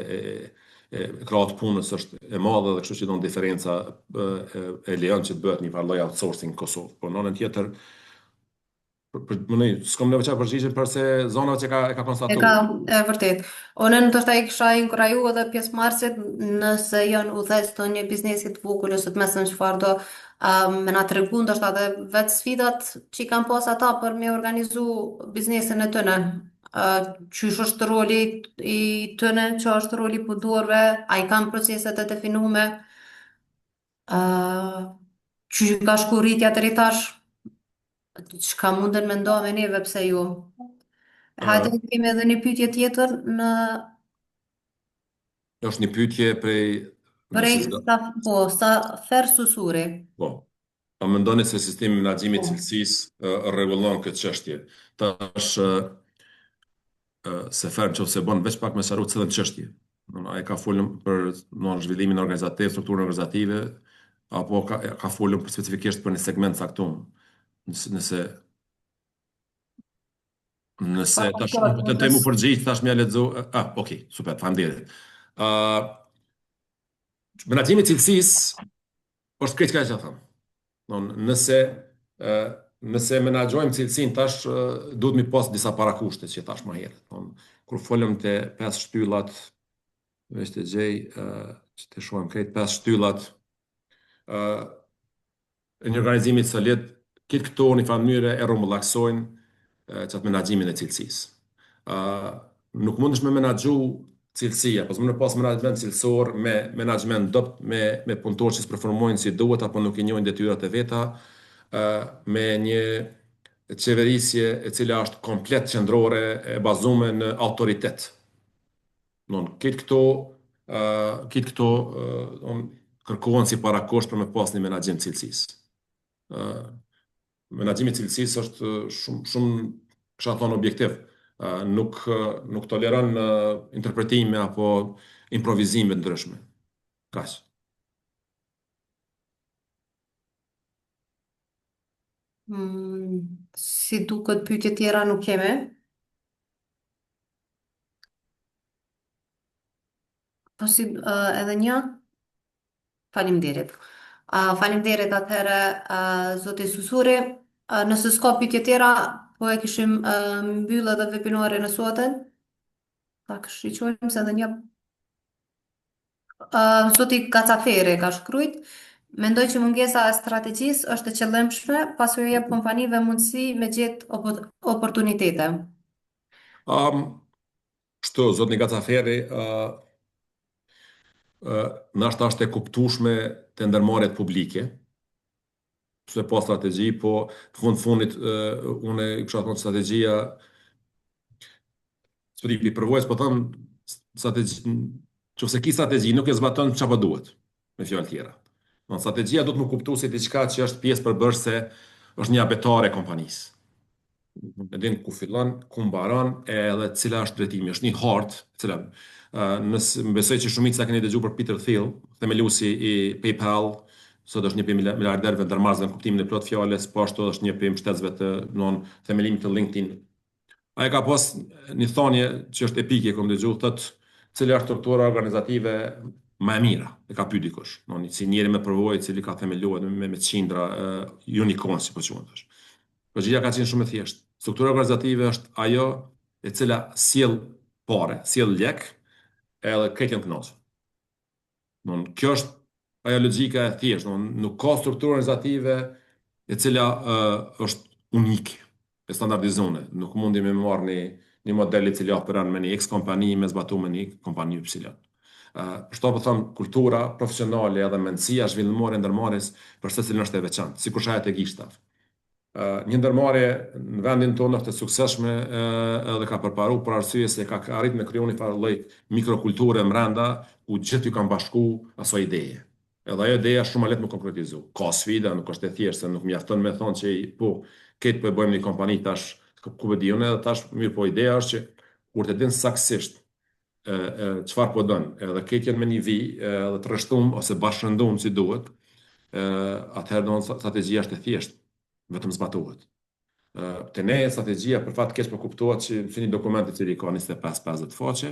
krahut punës është e madhe dhe kështu që don diferenca e lejon që të bëhet një lloj outsourcing në Kosovë. Po në anën tjetër s'kam nevojë çfarë përgjigje përse zonave që e ka E konstatuar. ka, e vërtet. Unë ndoshta i kisha inkuraju edhe pjesëmarrësit nëse janë udhëz të një biznesi të vogël ose të mesëm çfarë do me na tregu ndoshta edhe vetë sfidat që i kanë pas ata për me organizu biznesin e tyre. Qysh është roli i tyre, që është roli i punëtorëve, a i kanë proceset e definume, që ka shku rritja deri tash, çka munden me nda me neve pse jo. Hajde kemi edhe një pyetje tjetër në Është një pyetje prej prej nëse sa Fer Susuri. po. A mendoni se sistemi i menaxhimit të cilësisë rregullon këtë çështje? Tash se ferm që se bën veç pak me saru cilën çështje. Ai ka folur për zhvillimin organizativ, strukturën organizative, apo ka folur specifikisht për një segment caktuar. Nëse nëse tash unë po tentoj më përgjigj, tash më ja lexo. Okay, super, faleminderit. Menaxhimi i cilësisë është këtë që them. Nëse nëse menaxhojmë cilësinë tash duhet mi pas disa parakushte që tash më herët. Kur folëm të 5 shtyllat, veç të gjej që të shohim këtë 5 shtyllat e një organizimi solid, këtë këto në një farë mënyrë e rrumbullaksojnë çat menaxhimin e cilësisë. Nuk mundesh me menaxhu cilësia, po më pas menaxhment cilësor me menaxhment dopt me punëtorë që performojnë si duhet apo nuk i njohin detyrat e veta, me një qeverisje e cila është komplet qendrore e bazuar në autoritet. Këtë këto kërkohen si parakosh për me pas një menaxhim cilësisë. Menaxhimi i cilësisë është shumë kisha thonë objektiv. Nuk toleron interpretime apo improvizime të ndryshme. Kaq. Si duket pyetje tjera nuk kemi. Po si edhe një, faleminderit. Faleminderit atëherë zoti Susuri. Nëse s'ka pyetje tjera, po e kishim mbyllë edhe webinarin e sotën. Ta këshiqojmë se edhe një. Zoti Kacaferi ka shkrujt. Mendoj që mungesa e strategjisë është e qëllimshme, pasi u jep kompanive mundësi me gjetë oportunitete. Um, Kështu, zotni Gacaferi, nashta është e kuptueshme të ndërmarrjet publike, pse po strategji, po të fundit unë i kisha thonë strategjia, spripi përvojës, po thëmë strategji, nëse ki strategji nuk e zbaton çfarë po duhet, me fjalë tjera. Në strategjia do të më kuptu si diçka që është pjesë përbërëse, është një abetare e kompanisë. E din ku fillon, ku mbaron, edhe cila është drejtimi. Është një hartë, cila nësë më besoj që shumica keni dëgjuar për Peter Thiel, themeluesi i PayPal, sot është një prej miliarderëve ndërmarrësve në kuptimin e plot fjalës, po ashtu është një prej mbështetësve të themelimit të LinkedIn. Ai ka pas një thonje që është epike, kom dëgjuar, thotë, cila është struktura organizative më e mira, e ka pyet dikush. Si njëri me përvojë, i cili ka themeluar me qindra unicorn, si po quhen. Përgjigja ka qenë shumë e thjeshtë. Struktura organizative është ajo e cila sjell pare, sjell lek, edhe këtë janë kënaqur. Kjo është ajo logjika e thjeshtë, nuk ka strukturë organizative e cila është unike, e standardizuar. Nuk mundi me marrë një model i cili operon me një X kompani me zbatu me një kompani Y. Për shto po them, kultura profesionale edhe mendësia zhvillimore e ndërmarrjes për secilin është e veçantë, sikur shahet e gishtat. Një ndërmarrje në vendin tonë është e suksesshme edhe ka përparu për arsye se ka arrit me kriju një farë lloj mikrokulture brenda ku gjithë ju kanë bashku aso ideje. Edhe ajo ideja shumë lehtë më konkretizu. Ka sfida, nuk është e thjeshtë, se nuk mjafton me thonë që po këtë po e bëjmë një kompani tash ku e diun edhe tash mirë, po ideja është që kur të din saktësisht çfarë po don, edhe këtë janë me një edhe të rreshtum ose bashkëndum si duhet, atëherë do strategjia është e thjeshtë, vetëm zbatohet. Të ne strategjia për fat keq po kuptohet që si një dokument i cili ka 25-50 faqe,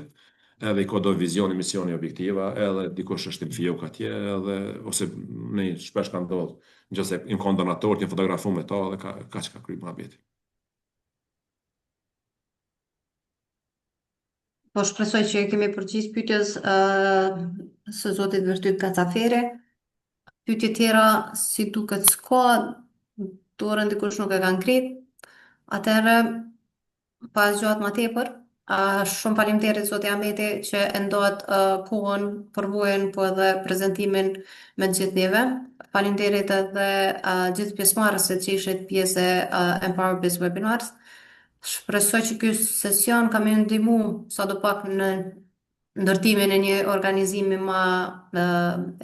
edhe i ka do vizioni, misioni, objektiva, edhe dikush është në fijok atje, edhe ose në shpesh ka ndodhur, nëse im kanë donator të fotografu me to dhe ka që ka kry muhabeti. Po shpresoj që kemi përgjigj pyetjes së zotit Vërtyt Kacaferi. Pyetje tjera si duket s'ka, dorën dikush nuk e ka ngrit. Atëherë, pa zgjuar më tepër, shumë faleminderit zoti Ahmeti që e ndot kohën, përvojën, po edhe prezantimin me të gjithë neve. Faleminderit edhe gjithë pjesëmarrësit që ishit pjesë e Empower Biz Webinars. Shpresoj që ky sesion ka më ndihmu sadopak në ndërtimin e një organizimi më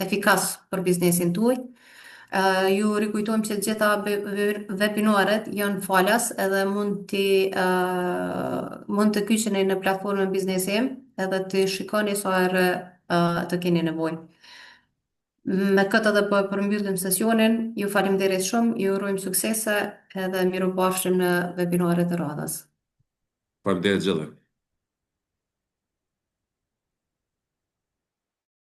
efikas për biznesin tuaj. Ju rikujtojmë që gjitha webinaret janë falas edhe mund të kyqeni në platformën Biznesim edhe të shikoni sa herë të keni nevojë. Me këtë edhe po përmbyllim sesionin, ju faleminderit shumë, ju urojmë suksese edhe mirupafshim në webinaret e radhës. Faleminderit gjithëve.